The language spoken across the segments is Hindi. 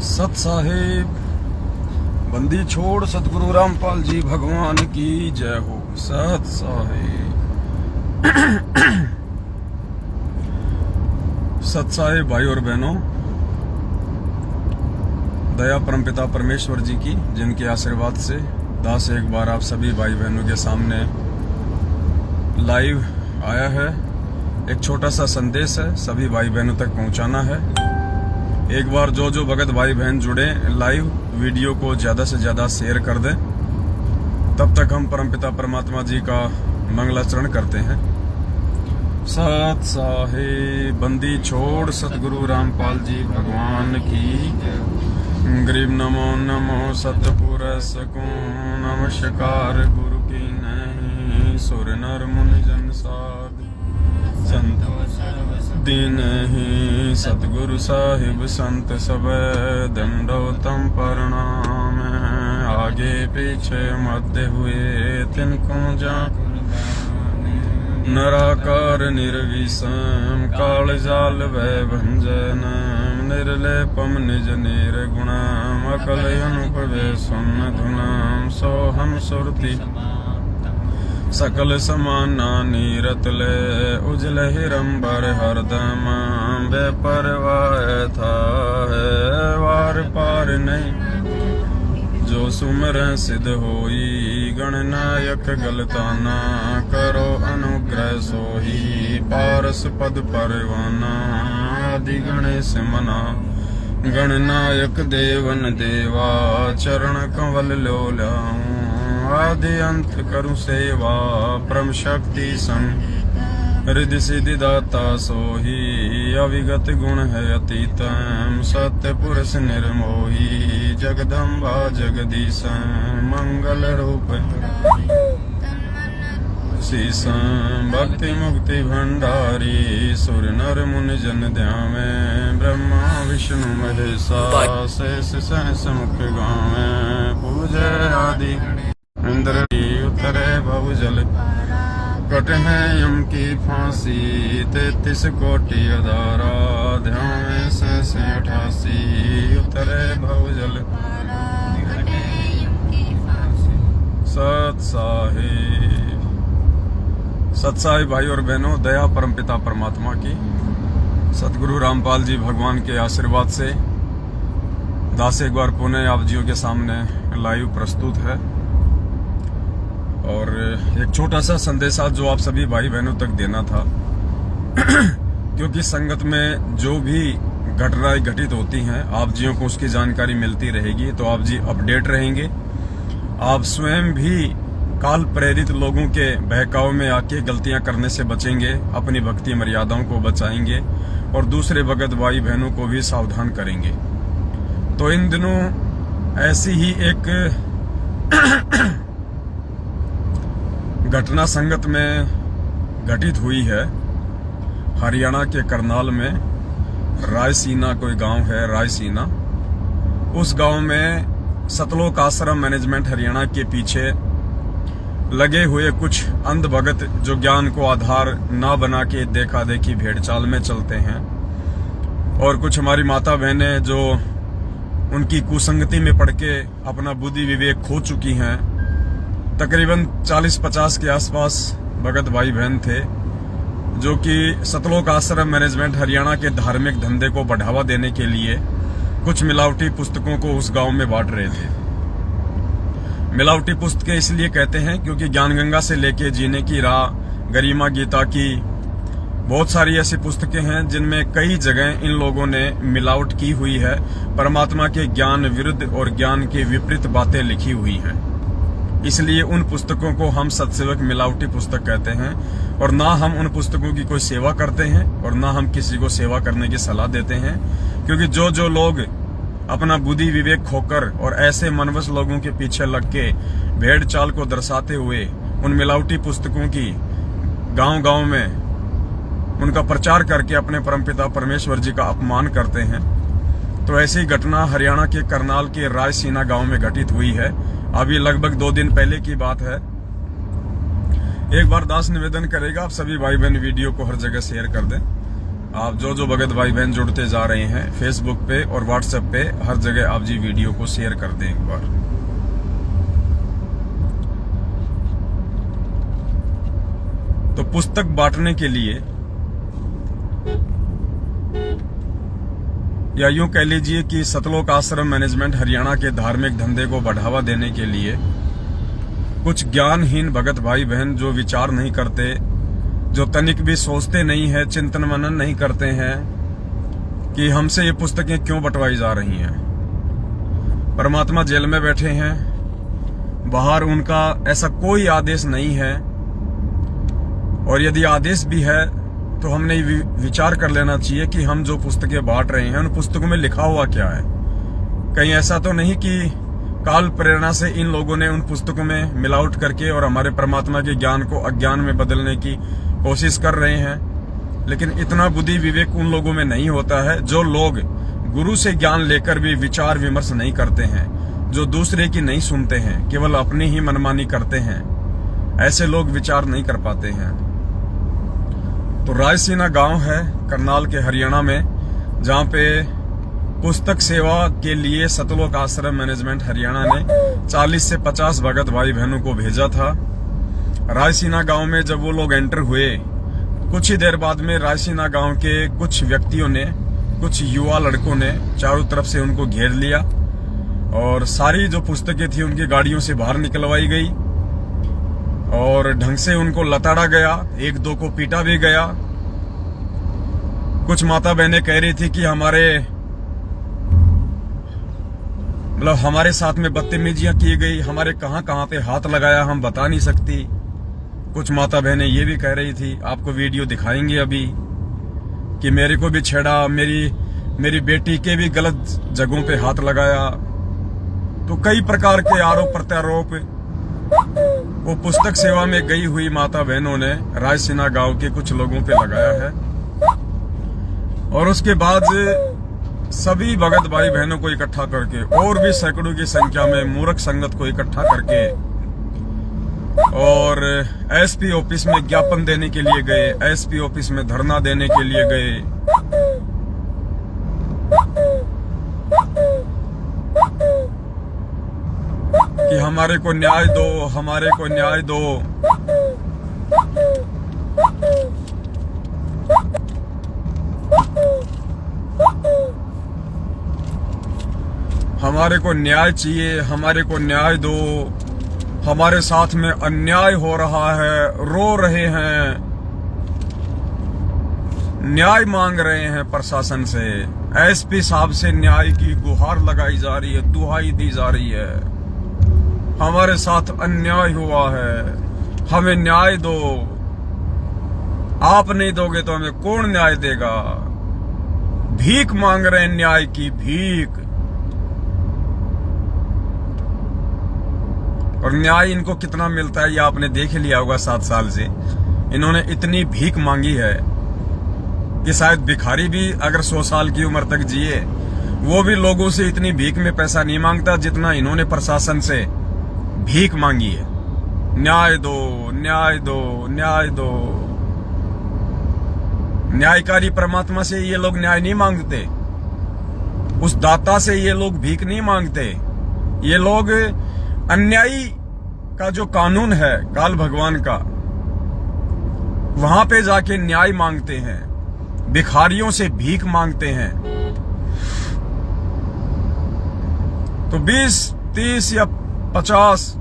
सत साहिब बंदी छोड़ सतगुरु रामपाल जी भगवान की जय हो। सत साहिब सत साहिब भाई और बहनों, दया परमपिता परमेश्वर जी की जिनके आशीर्वाद से दास एक बार आप सभी भाई बहनों के सामने लाइव आया है। एक छोटा सा संदेश है, सभी भाई बहनों तक पहुंचाना है। एक बार जो भगत भाई बहन जुड़े लाइव वीडियो को ज्यादा से ज्यादा शेयर कर दें, तब तक हम परमपिता परमात्मा जी का मंगलाचरण करते हैं। सत साहिब बंदी छोड़ सतगुरु रामपाल जी भगवान की। गरीब नमो नमो सतपुरुष को नमस्कार गुरु की नहीं। सुर नर मुनि जन साध संत दीन ही। सतगुरु साहिब संत सब दंडोतम प्रणाम। आगे पीछे मध्य हुए तिनको जा। नराकार निर्विषम काल जाल वै भंजन। निर्लेपम निज निर्गुणम अकल अनुपवे सुन धुनम। सोहम सुरति सकल समाना नीरतले उजल हिरंबर हरदम। बेपरवाह था है वार पार नहीं। जो सुमर सिद्ध होई गणनायक गलताना। करो अनुग्रह सोही पारस पद परवाना। आदि गणेश मना गणनायक देवन देवा। चरण कंवल लो लाऊं आदि अंत करूं सेवा। परम शक्ति संग हृदय सिद्धि दाता सोही। अविगत गुण है अतीतम सत्य पुरुष निर्मोही। जगदम्बा जगदीश मंगल रूप शीशम। भक्ति मुक्ति भंडारी सुर नर मुनि जन ध्यावे। ब्रह्मा विष्णु महेशा शेष सहस मुख गावे। पूजे आदि इंद्र उतरे बहुजल कट है यम की फांसी। 33 कोटि अदारा ध्यान से 88 उतरे बहुजल। सत साहिब भाई और बहनों, दया परमपिता परमात्मा की सतगुरु रामपाल जी भगवान के आशीर्वाद से दास एक बार पुनः आप जियों के सामने लाइव प्रस्तुत है। और एक छोटा सा संदेशा जो आप सभी भाई बहनों तक देना था क्योंकि संगत में जो भी घटनाएं घटित होती हैं आप जियों को उसकी जानकारी मिलती रहेगी, तो आप जी अपडेट रहेंगे। आप स्वयं भी काल प्रेरित लोगों के बहकाव में आके गलतियां करने से बचेंगे, अपनी भक्ति मर्यादाओं को बचाएंगे और दूसरे भगत भाई बहनों को भी सावधान करेंगे। तो इन दिनों ऐसी ही एक घटना संगत में घटित हुई है। हरियाणा के करनाल में रायसीना कोई गांव है, रायसीना। उस गांव में सतलोक आश्रम मैनेजमेंट हरियाणा के पीछे लगे हुए कुछ अंध भगत जो ज्ञान को आधार ना बना के देखा देखी भेड़ चाल में चलते हैं, और कुछ हमारी माता बहनें जो उनकी कुसंगति में पड़ के अपना बुद्धि विवेक खो चुकी हैं। तकरीबन 40-50 के आसपास भगत भाई बहन थे जो कि सतलोक आश्रम मैनेजमेंट हरियाणा के धार्मिक धंधे को बढ़ावा देने के लिए कुछ मिलावटी पुस्तकों को उस गांव में बांट रहे थे। मिलावटी पुस्तकें इसलिए कहते हैं क्योंकि ज्ञान गंगा से लेके जीने की राह, गरिमा गीता की बहुत सारी ऐसी पुस्तकें हैं जिनमें कई जगह इन लोगों ने मिलावट की हुई है। परमात्मा के ज्ञान विरुद्ध और ज्ञान के विपरीत बातें लिखी हुई हैं। इसलिए उन पुस्तकों को हम सत्सेवक मिलावटी पुस्तक कहते हैं। और ना हम उन पुस्तकों की कोई सेवा करते हैं और ना हम किसी को सेवा करने की सलाह देते हैं, क्योंकि जो लोग अपना बुद्धि विवेक खोकर और ऐसे मनवस लोगों के पीछे लग के भेड़ चाल को दर्शाते हुए उन मिलावटी पुस्तकों की गांव-गांव में उनका प्रचार करके अपने परमपिता परमेश्वर जी का अपमान करते हैं। तो ऐसी घटना हरियाणा के करनाल के रायसीना गांव में घटित हुई है। अभी लगभग 2 दिन पहले की बात है। एक बार दास निवेदन करेगा, आप सभी भाई बहन वीडियो को हर जगह शेयर कर दें आप जो भगत भाई बहन जुड़ते जा रहे हैं फेसबुक पे और व्हाट्सएप पे, हर जगह आप जी वीडियो को शेयर कर दें एक बार। तो पुस्तक बांटने के लिए, या यूं कह लीजिए कि सतलोक आश्रम मैनेजमेंट हरियाणा के धार्मिक धंधे को बढ़ावा देने के लिए कुछ ज्ञानहीन भगत भाई बहन जो विचार नहीं करते, जो तनिक भी सोचते नहीं है, चिंतन मनन नहीं करते हैं कि हमसे ये पुस्तकें क्यों बंटवाई जा रही हैं। परमात्मा जेल में बैठे हैं, बाहर उनका ऐसा कोई आदेश नहीं है, और यदि आदेश भी है तो हमने विचार कर लेना चाहिए कि हम जो पुस्तकें बांट रहे हैं उन पुस्तकों में लिखा हुआ क्या है। कहीं ऐसा तो नहीं कि काल प्रेरणा से इन लोगों ने उन पुस्तकों में मिलावट करके और हमारे परमात्मा के ज्ञान को अज्ञान में बदलने की कोशिश कर रहे हैं। लेकिन इतना बुद्धि विवेक उन लोगों में नहीं होता है जो लोग गुरु से ज्ञान लेकर भी विचार विमर्श नहीं करते हैं, जो दूसरे की नहीं सुनते हैं, केवल अपनी ही मनमानी करते हैं। ऐसे लोग विचार नहीं कर पाते हैं। तो रायसीना गांव है करनाल के हरियाणा में, जहां पे पुस्तक सेवा के लिए सतलोक आश्रम मैनेजमेंट हरियाणा ने 40 से 50 भगत भाई बहनों को भेजा था। रायसीना गांव में जब वो लोग एंटर हुए, कुछ ही देर बाद में रायसीना गांव के कुछ व्यक्तियों ने, कुछ युवा लड़कों ने चारों तरफ से उनको घेर लिया और सारी जो पुस्तकें थी उनकी गाड़ियों से बाहर निकलवाई गई और ढंग से उनको लताड़ा गया, एक दो को पीटा भी गया। कुछ माता बहनें कह रही थी कि हमारे साथ में बदतमीजियां की गई, हमारे कहां पे हाथ लगाया हम बता नहीं सकती। कुछ माता बहनें ये भी कह रही थी, आपको वीडियो दिखाएंगे अभी, कि मेरे को भी छेड़ा, मेरी बेटी के भी गलत जगहों पे हाथ लगाया। तो कई प्रकार के आरोप प्रत्यारोप वो पुस्तक सेवा में गई हुई माता बहनों ने रायसीना गांव के कुछ लोगों पे लगाया है। और उसके बाद सभी भगत भाई बहनों को इकट्ठा करके और भी सैकड़ों की संख्या में मूर्ख संगत को इकट्ठा करके और एसपी ऑफिस में ज्ञापन देने के लिए गए, एसपी ऑफिस में धरना देने के लिए गए। कि हमारे को न्याय दो, हमारे को न्याय दो। हमारे को न्याय चाहिए, हमारे को न्याय दो, हमारे साथ में अन्याय हो रहा है, रो रहे हैं, न्याय मांग रहे हैं प्रशासन से, एसपी साहब से न्याय की गुहार लगाई जा रही है, दुहाई दी जा रही है। हमारे साथ अन्याय हुआ है, हमें न्याय दो। आप नहीं दोगे तो हमें कौन न्याय देगा? भीख मांग रहे हैं, न्याय की भीख। और न्याय इनको कितना मिलता है ये आपने देख लिया होगा। 7 साल से इन्होंने इतनी भीख मांगी है कि शायद भिखारी भी अगर 100 साल की उम्र तक जिए, वो भी लोगों से इतनी भीख में पैसा नहीं मांगता जितना इन्होंने प्रशासन से भीख मांगी है। न्याय दो, न्याय दो, न्याय दो। न्यायकारी परमात्मा से ये लोग न्याय नहीं मांगते, उस दाता से ये लोग भीख नहीं मांगते। ये लोग अन्यायी का जो कानून है काल भगवान का, वहां पे जाके न्याय मांगते हैं, भिखारियों से भीख मांगते हैं। तो 20, 30 या 50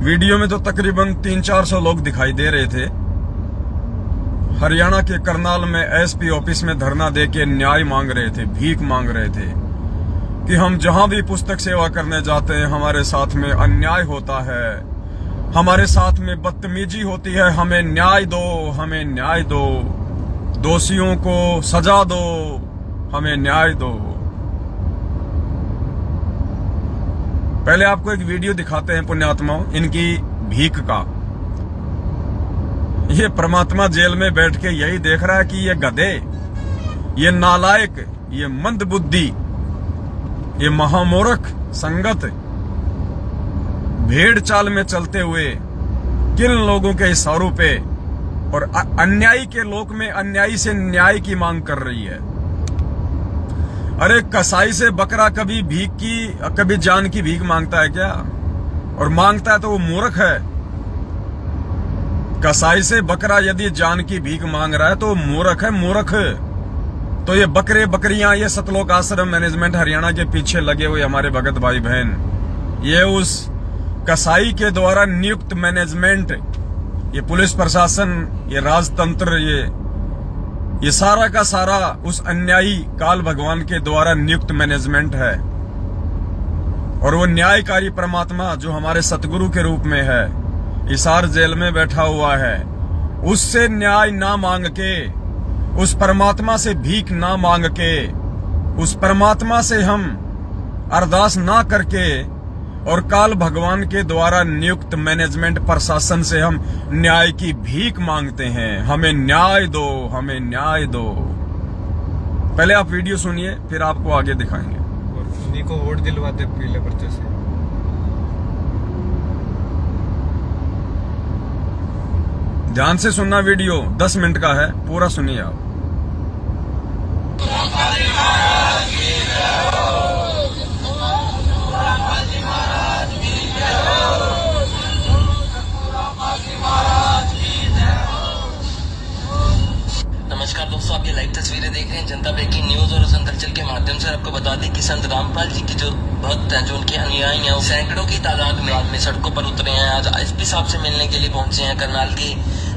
वीडियो में तो तकरीबन 300-400 लोग दिखाई दे रहे थे। हरियाणा के करनाल में एसपी ऑफिस में धरना देके न्याय मांग रहे थे, भीख मांग रहे थे कि हम जहां भी पुस्तक सेवा करने जाते हैं हमारे साथ में अन्याय होता है, हमारे साथ में बदतमीजी होती है, हमें न्याय दो, हमें न्याय दो, दोषियों को सजा दो, हमें न्याय दो। पहले आपको एक वीडियो दिखाते हैं पुण्यात्माओं इनकी भीख का। ये परमात्मा जेल में बैठ के यही देख रहा है कि ये गधे, ये नालायक, ये मंदबुद्धि, ये महामूर्ख संगत भेड़ चाल में चलते हुए किन लोगों के इशारों पे और अन्यायी के लोक में अन्यायी से न्याय की मांग कर रही है। अरे कसाई से बकरा कभी भीख की, कभी जान की भीख मांगता है क्या? और मांगता है तो वो मूर्ख है। कसाई से बकरा यदि जान की भीख मांग रहा है तो वो मूर्ख है, मूर्ख। तो ये बकरे बकरियां, ये सतलोक आश्रम मैनेजमेंट हरियाणा के पीछे लगे हुए हमारे भगत भाई बहन, ये उस कसाई के द्वारा नियुक्त मैनेजमेंट, ये पुलिस प्रशासन, ये राजतंत्र, ये सारा का सारा उस अन्यायी काल भगवान के द्वारा नियुक्त मैनेजमेंट है। और वो न्यायकारी परमात्मा जो हमारे सतगुरु के रूप में है, हिसार जेल में बैठा हुआ है, उससे न्याय ना मांग के, उस परमात्मा से भीख ना मांग के, उस परमात्मा से हम अरदास ना करके और काल भगवान के द्वारा नियुक्त मैनेजमेंट प्रशासन से हम न्याय की भीख मांगते हैं। हमें न्याय दो, हमें न्याय दो। पहले आप वीडियो सुनिए, फिर आपको आगे दिखाएंगे। और उन्हीं को वोट दिलवाते पीले पर्चे से। ध्यान से सुनना, वीडियो 10 मिनट का है, पूरा सुनिए आप। नमस्कार दोस्तों, आप ये लाइव तस्वीरें देख रहे हैं जनता ब्रेकिंग न्यूज और उस अंतरचल के माध्यम से आपको बता दें कि संत रामपाल जी की जो भक्त हैं, जो उनके अनुयायी हैं, वो सैकड़ों की तादाद में सड़कों पर उतरे हैं। आज एसपी साहब से मिलने के लिए पहुंचे हैं करनाल के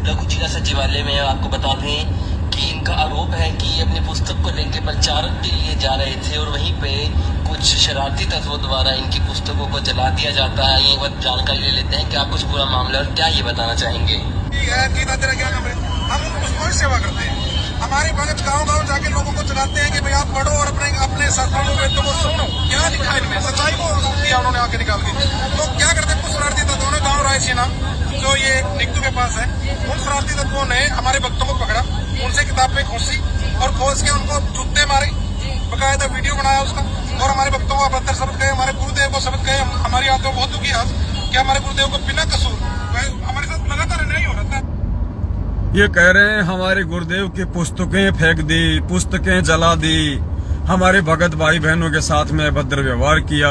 लघु जिला सचिवालय में। आपको बता दें कि इनका आरोप है कि अपनी पुस्तक को लेकर प्रचार के लिए जा रहे थे और वहीं पे कुछ शरारती तत्वों द्वारा इनकी पुस्तकों को जला दिया जाता है। ये बात जानकारी ले लेते हैं, क्या कुछ पूरा मामला और क्या ये बताना चाहेंगे। हम उसको सेवा करते हैं। हमारे भगत गांव जाके लोगों को चलाते हैं कि भाई आप पढ़ो और अपने शास्त्रों वेदों को सुनो, क्या लिखा है इनमें, सच्चाई को दिया उन्होंने आके निकाल के। तो क्या करते हैं, कुछ शरारती तत्वों ने गाँव रायसीना जो ये निकटू के पास है, उन शरारती तत्वों ने हमारे भक्तों को पकड़ा, उनसे किताब पे खोसी और खोस के उनको जूते मारे, बकायदा वीडियो बनाया उसका, और हमारे भक्तों को अपहत्तर शब्द कहे, हमारे गुरुदेव को शब्द कहे। हमारी आत्मा बहुत दुखी आज कि हमारे गुरुदेव को बिना कसूर हमारे साथ लगातार नहीं हो रहा था। ये कह रहे हैं हमारे गुरुदेव की पुस्तकें फेंक दी, पुस्तकें जला दी, हमारे भगत भाई बहनों के साथ में अभद्र व्यवहार किया,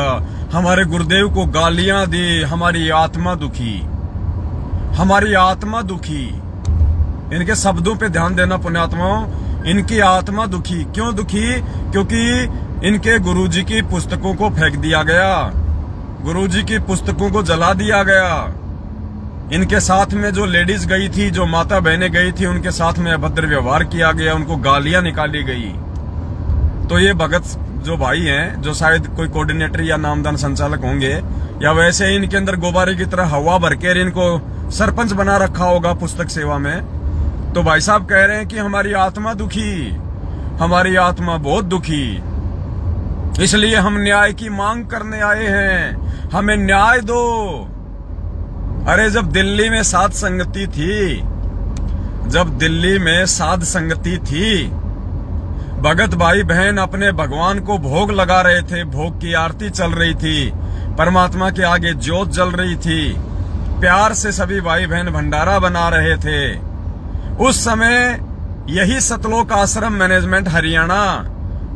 हमारे गुरुदेव को गालियां दी, हमारी आत्मा दुखी, हमारी आत्मा दुखी। इनके शब्दों पे ध्यान देना पुण्यात्माओं, इनकी आत्मा दुखी। क्यों दुखी? क्योंकि इनके गुरुजी की पुस्तकों को फेंक दिया गया, गुरुजी की पुस्तकों को जला दिया गया। इनके साथ में जो लेडीज गई थी, जो माता बहनें गई थी, उनके साथ में अभद्र व्यवहार किया गया, उनको गालियां निकाली गई। तो ये भगत जो भाई हैं, जो शायद कोई कोऑर्डिनेटर या नामदान संचालक होंगे, या वैसे ही इनके अंदर गुब्बारे की तरह हवा भर के इनको सरपंच बना रखा होगा पुस्तक सेवा में। तो भाई साहब कह रहे हैं कि हमारी आत्मा दुखी, हमारी आत्मा बहुत दुखी, इसलिए हम न्याय की मांग करने आए हैं, हमें न्याय दो। अरे जब दिल्ली में साध संगति थी, जब दिल्ली में साध संगति थी, भगत भाई बहन अपने भगवान को भोग लगा रहे थे, भोग की आरती चल रही थी, परमात्मा के आगे ज्योत जल रही थी, प्यार से सभी भाई बहन भंडारा बना रहे थे। उस समय यही सतलोक आश्रम मैनेजमेंट हरियाणा,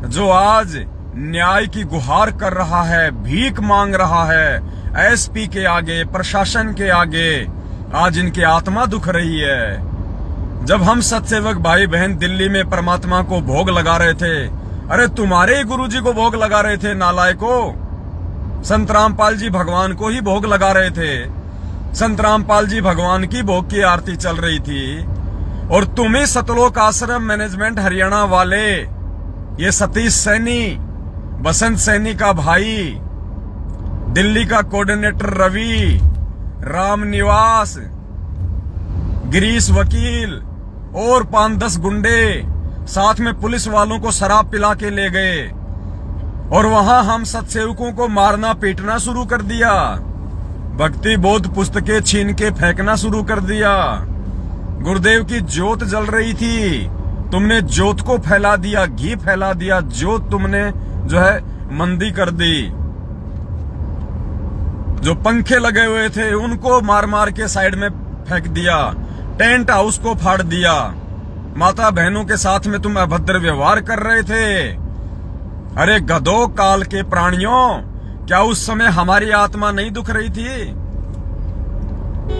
जो आज न्याय की गुहार कर रहा है, भीख मांग रहा है एसपी के आगे, प्रशासन के आगे, आज इनकी आत्मा दुख रही है। जब हम सत्सेवक भाई बहन दिल्ली में परमात्मा को भोग लगा रहे थे, अरे तुम्हारे ही गुरुजी को भोग लगा रहे थे नालायको। संत रामपाल जी भगवान को ही भोग लगा रहे थे, संत रामपाल जी भगवान की भोग की आरती चल रही थी, और तुम्ही सतलोक आश्रम मैनेजमेंट हरियाणा वाले, ये सतीश सैनी, बसंत सैनी का भाई, दिल्ली का कोऑर्डिनेटर रवि, राम निवास, गिरीश वकील और 5-10 गुंडे साथ में पुलिस वालों को शराब पिला के ले गए, और वहां हम सत्सेवकों को मारना पीटना शुरू कर दिया, भक्ति बोध पुस्तकें छीन के फेंकना शुरू कर दिया। गुरुदेव की ज्योत जल रही थी, तुमने ज्योत को फैला दिया, घी फैला दिया, ज्योत तुमने जो है मंदी कर दी। जो पंखे लगे हुए थे उनको मार मार के साइड में फेंक दिया, टेंट हाउस को फाड़ दिया। माता बहनों के साथ में तुम अभद्र व्यवहार कर रहे थे। अरे गधों काल के प्राणियों, क्या उस समय हमारी आत्मा नहीं दुख रही थी?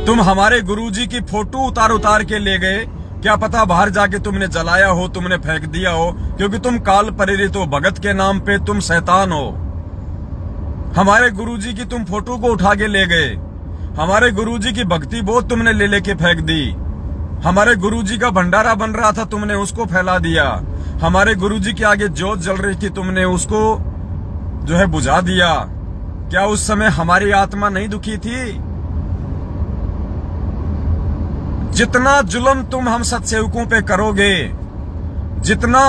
तुम हमारे गुरुजी की फोटो उतार उतार के ले गए, क्या पता बाहर जाके तुमने जलाया हो, तुमने फेंक दिया हो, क्योंकि तुम काल प्रेरित हो, भगत के नाम पे तुम शैतान हो। हमारे गुरुजी की तुम फोटो को उठा के ले गए, हमारे गुरुजी की भक्ति बोध तुमने ले लेके फेंक दी। हमारे गुरुजी का भंडारा बन रहा था, तुमने उसको फैला दिया। हमारे गुरुजी के आगे जोत जल रही थी, तुमने उसको जो है बुझा दिया। क्या उस समय हमारी आत्मा नहीं दुखी थी? जितना जुल्म तुम हम सत्सेवकों पे करोगे, जितना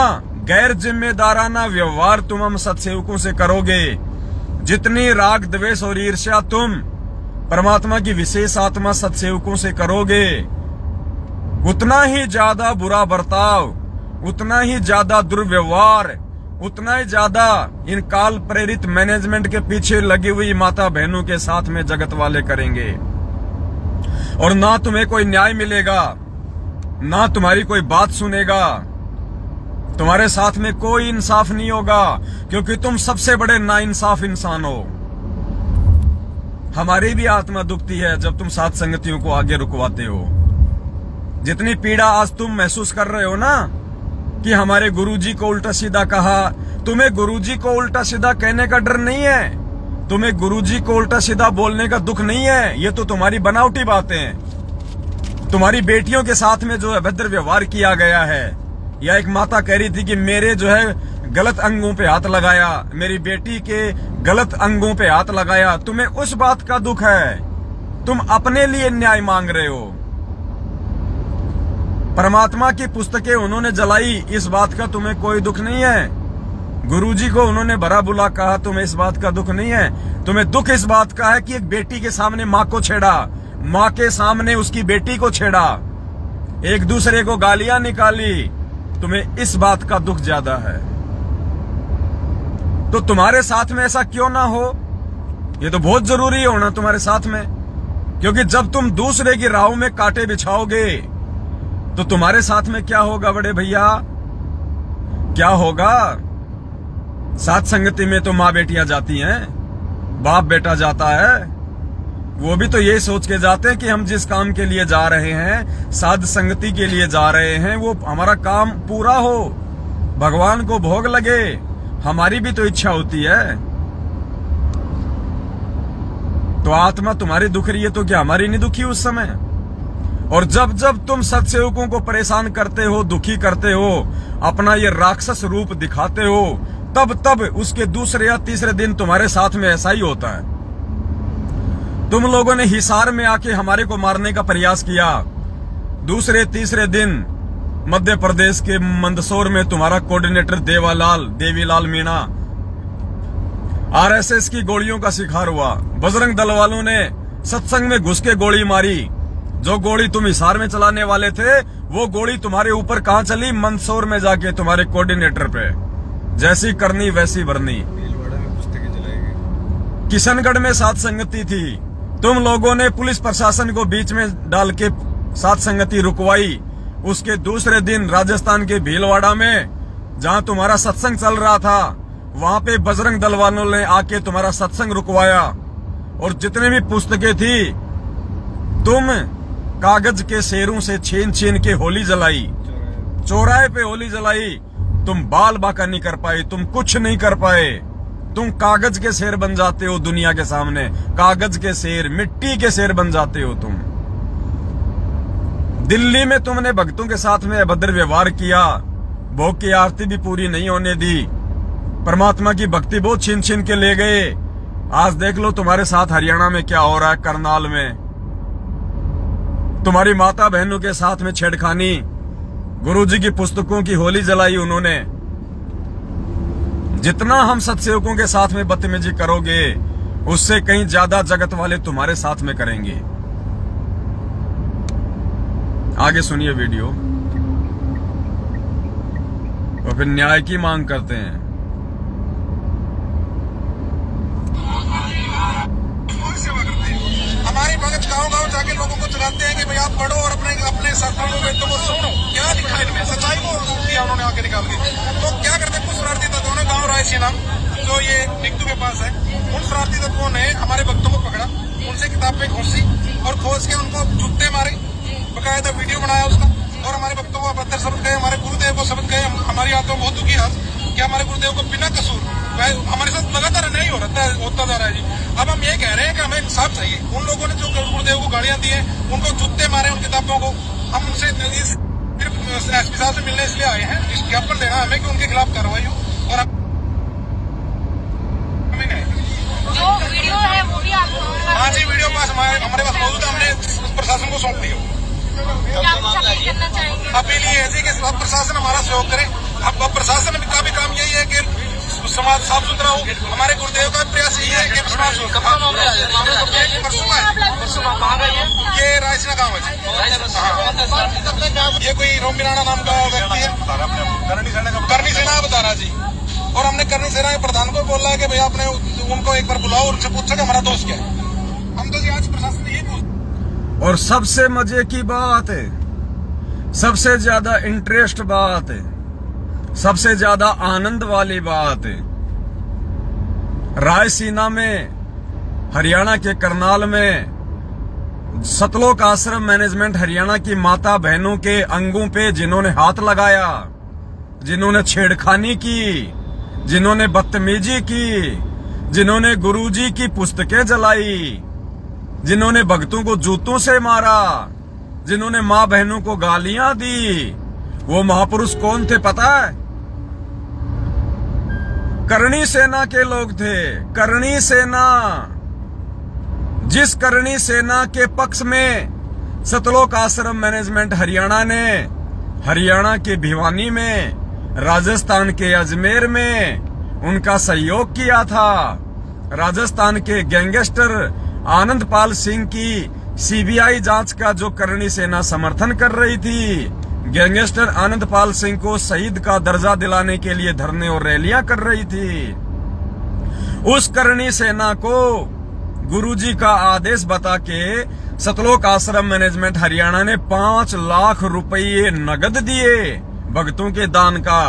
गैर जिम्मेदाराना व्यवहार तुम हम सत्सेवकों से करोगे, जितनी राग द्वेष और ईर्ष्या तुम परमात्मा की विशेष आत्मा सत्सेवकों से करोगे, उतना ही ज्यादा बुरा बर्ताव, उतना ही ज्यादा दुर्व्यवहार, उतना ही ज्यादा इन काल प्रेरित मैनेजमेंट के पीछे लगी हुई माता बहनों के साथ में जगत वाले करेंगे। और ना तुम्हें कोई न्याय मिलेगा, ना तुम्हारी कोई बात सुनेगा, तुम्हारे साथ में कोई इंसाफ नहीं होगा, क्योंकि तुम सबसे बड़े नाइंसाफ इंसान हो। हमारी भी आत्मा दुखती है जब तुम साथ संगतियों को आगे रुकवाते हो। जितनी पीड़ा आज तुम महसूस कर रहे हो ना कि हमारे गुरुजी को उल्टा सीधा कहा, तुम्हें गुरुजी को उल्टा सीधा कहने का डर नहीं है, तुम्हें गुरुजी को उल्टा सीधा बोलने का दुख नहीं है। ये तो तुम्हारी बनावटी बातें हैं। तुम्हारी बेटियों के साथ में जो अभद्र व्यवहार किया गया है, या एक माता कह रही थी कि मेरे जो है गलत अंगों पे हाथ लगाया, मेरी बेटी के गलत अंगों पे हाथ लगाया, तुम्हें उस बात का दुख है। तुम अपने लिए न्याय मांग रहे हो। परमात्मा की पुस्तकें उन्होंने जलाई, इस बात का तुम्हें कोई दुख नहीं है। गुरुजी को उन्होंने भरा बुला कहा, तुम्हें इस बात का दुख नहीं है। तुम्हें दुख इस बात का है कि एक बेटी के सामने माँ को छेड़ा, माँ के सामने उसकी बेटी को छेड़ा, एक दूसरे को गालियां निकाली, तुम्हें इस बात का दुख ज्यादा है। तो तुम्हारे साथ में ऐसा क्यों ना हो? ये तो बहुत जरूरी है होना तुम्हारे साथ में, क्योंकि जब तुम दूसरे की राहों में कांटे बिछाओगे तो तुम्हारे साथ में क्या होगा बड़े भैया? क्या होगा? साथ संगति में तो माँ बेटियां जाती हैं, बाप बेटा जाता है, वो भी तो यही सोच के जाते हैं कि हम जिस काम के लिए जा रहे हैं, साध संगति के लिए जा रहे हैं, वो हमारा काम पूरा हो, भगवान को भोग लगे। हमारी भी तो इच्छा होती है। तो आत्मा तुम्हारी दुख रही है तो क्या हमारी नहीं दुखी उस समय? और जब जब तुम सत्सेवकों को परेशान करते हो, दुखी करते हो, अपना ये राक्षस रूप दिखाते हो, तब तब उसके दूसरे या तीसरे दिन तुम्हारे साथ में ऐसा ही होता है। तुम लोगों ने हिसार में आके हमारे को मारने का प्रयास किया, दूसरे तीसरे दिन मध्य प्रदेश के मंदसौर में तुम्हारा कोऑर्डिनेटर देवीलाल मीणा आरएसएस की गोलियों का शिकार हुआ। बजरंग दल वालों ने सत्संग में घुस के गोली मारी। जो गोली तुम हिसार में चलाने वाले थे, वो गोली तुम्हारे ऊपर कहां चली? मंदसौर में जाके तुम्हारे कोऑर्डिनेटर पे। जैसी करनी वैसी भरनी। भीलवाड़ा में पुस्तकें जलाई गई। किशनगढ़ में साथ संगति थी, तुम लोगों ने पुलिस प्रशासन को बीच में डाल के साथ संगति रुकवाई। उसके दूसरे दिन राजस्थान के भीलवाड़ा में, जहां तुम्हारा सत्संग चल रहा था, वहां पे बजरंग दल वालों ने आके तुम्हारा सत्संग रुकवाया। और जितने भी पुस्तकें थी, तुम कागज के शेरों से छीन छीन के होली जलाई, चौराहे पे होली जलाई। तुम बाल बाका नहीं कर पाए, तुम कुछ नहीं कर पाए। तुम कागज के शेर बन जाते हो दुनिया के सामने, कागज के शेर, मिट्टी के शेर बन जाते हो तुम। दिल्ली में तुमने भक्तों के साथ में अभद्र व्यवहार किया, भोग की आरती भी पूरी नहीं होने दी, परमात्मा की भक्ति बहुत छीन छीन के ले गए। आज देख लो तुम्हारे साथ हरियाणा में क्या हो रहा है, करनाल में तुम्हारी माता बहनों के साथ में छेड़खानी। गुरुजी की पुस्तकों की होली जलाई उन्होंने। जितना हम सत्सेवकों के साथ में बदतमीजी करोगे, उससे कहीं ज्यादा जगत वाले तुम्हारे साथ में करेंगे। आगे सुनिए वीडियो। और फिर न्याय की मांग करते हैं। हमारे भगत गांव गांव जाके लोगों को चलाते हैं कि भाई आप पढ़ो और अपने अपने सरपंचों बेटों को सुनो। क्या लिखा है इनमें? सच्चाई को दिया उन्होंने आके निकाल के। तो क्या करते कुछ शरारती तत्वों ने गाँव रायसीना जो ये निकटू के पास है, उन शरारती तत्वों ने हमारे भक्तों को पकड़ा, उनसे किताब पे घुसी और खोज के उनको जूते मारे, बकायदा वीडियो बनाया उसका, और हमारे भक्तों को अभद्र शब्द कहे, हमारे गुरुदेव को शब्द कहे। हमारी आत्मा बहुत दुखी है कि हमारे गुरुदेव को बिना कसूर हमारे साथ लगातार नहीं होता जा रहा है जी। अब हम ये कह रहे हैं कि हमें इंसाफ चाहिए। उन लोगों ने जो गुरुदेव को गालियां दी है, उनको जूते मारे, उन किताबों को, हम उनसे एसपी साहब से मिलने इसलिए आए हैं, इस ज्ञापन देना हमें कि उनके खिलाफ कार्रवाई हो। और जो वीडियो है वो भी आप? हाँ जी, वीडियो पास हमारे पास मौजूद है, हमने प्रशासन को सौंप दिया। करना चाहेंगे अपील ये है जी कि सब प्रशासन हमारा सहयोग करे। अब प्रशासन का भी काम यही है कि समाज साफ सुथरा हो। हमारे गुरुदेव का प्रयास यही है कि ये रायसीना गाँव है जी। ये कोई रोमिराना नाम का व्यक्ति है, करनी सेना बता रहा जी। और हमने करनी सेना के प्रधान को बोला है कि भैया आपने उनको एक बार बुलाओ और उनसे पूछो कि हमारा दोस्त क्या है। हम तो जी आज प्रशासन यही पूछ। और सबसे मजे की बात है, सबसे ज्यादा इंटरेस्ट बात है, सबसे ज्यादा आनंद वाली बात है, रायसीना में, हरियाणा के करनाल में सतलोक आश्रम मैनेजमेंट हरियाणा की माता बहनों के अंगों पे जिन्होंने हाथ लगाया, जिन्होंने छेड़खानी की, जिन्होंने बदतमीजी की, जिन्होंने गुरुजी की पुस्तकें जलाई, जिन्होंने भक्तों को जूतों से मारा, जिन्होंने मां बहनों को गालियां दी, वो महापुरुष कौन थे पता है? करणी सेना के लोग थे। करणी सेना, जिस करणी सेना के पक्ष में सतलोक आश्रम मैनेजमेंट हरियाणा ने हरियाणा के भिवानी में, राजस्थान के अजमेर में उनका सहयोग किया था। राजस्थान के गैंगस्टर आनंदपाल सिंह की सीबीआई जांच का जो करणी सेना समर्थन कर रही थी, गैंगस्टर आनंदपाल सिंह को शहीद का दर्जा दिलाने के लिए धरने और रैलियां कर रही थी, उस करणी सेना को गुरुजी का आदेश बता के सतलोक आश्रम मैनेजमेंट हरियाणा ने 5 लाख रुपये नगद दिए भक्तों के दान का।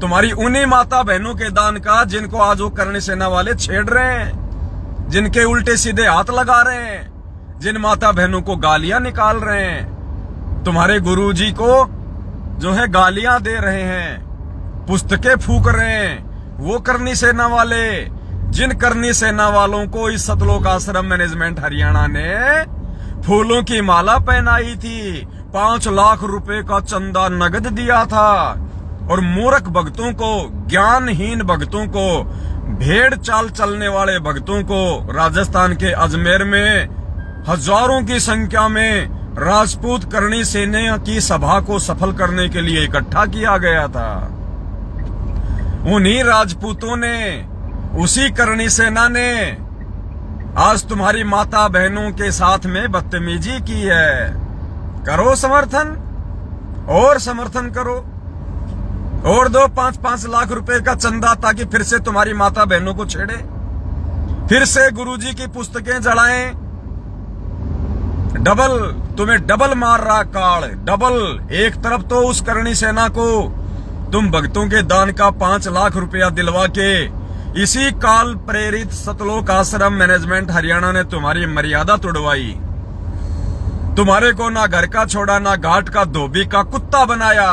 तुम्हारी उन्हीं माता बहनों के दान का जिनको आज वो करणी सेना वाले छेड़ रहे हैं, जिनके उल्टे सीधे हाथ लगा रहे हैं, जिन माता बहनों को गालियां निकाल रहे हैं, तुम्हारे गुरुजी को जो है गालियां दे रहे हैं, पुस्तकें फूंक रहे हैं, वो करणी सेना वाले, जिन करणी सेना वालों को इस सतलोक आश्रम मैनेजमेंट हरियाणा ने फूलों की माला पहनाई थी, 5 लाख रुपए का चंदा नगद दिया था, और मूर्ख भक्तों को, ज्ञानहीन भक्तों को, भेड़ चाल चलने वाले भक्तों को राजस्थान के अजमेर में हजारों की संख्या में राजपूत करणी सेना की सभा को सफल करने के लिए इकट्ठा किया गया था। उन्हीं राजपूतों ने, उसी करणी सेना ने आज तुम्हारी माता बहनों के साथ में बदतमीजी की है। करो समर्थन, और समर्थन करो, और दो 5-5 लाख रुपए का चंदा, ताकि फिर से तुम्हारी माता बहनों को छेड़े, फिर से गुरुजी की पुस्तकें जलाएं। डबल, तुम्हें डबल मार रहा काल, डबल। एक तरफ तो उस करणी सेना को तुम भक्तों के दान का 5 लाख रुपया दिलवा के इसी काल प्रेरित सतलोक आश्रम मैनेजमेंट हरियाणा ने तुम्हारी मर्यादा तोड़वाई, तुम्हारे को ना घर का छोड़ा, ना घाट का धोबी का कुत्ता बनाया,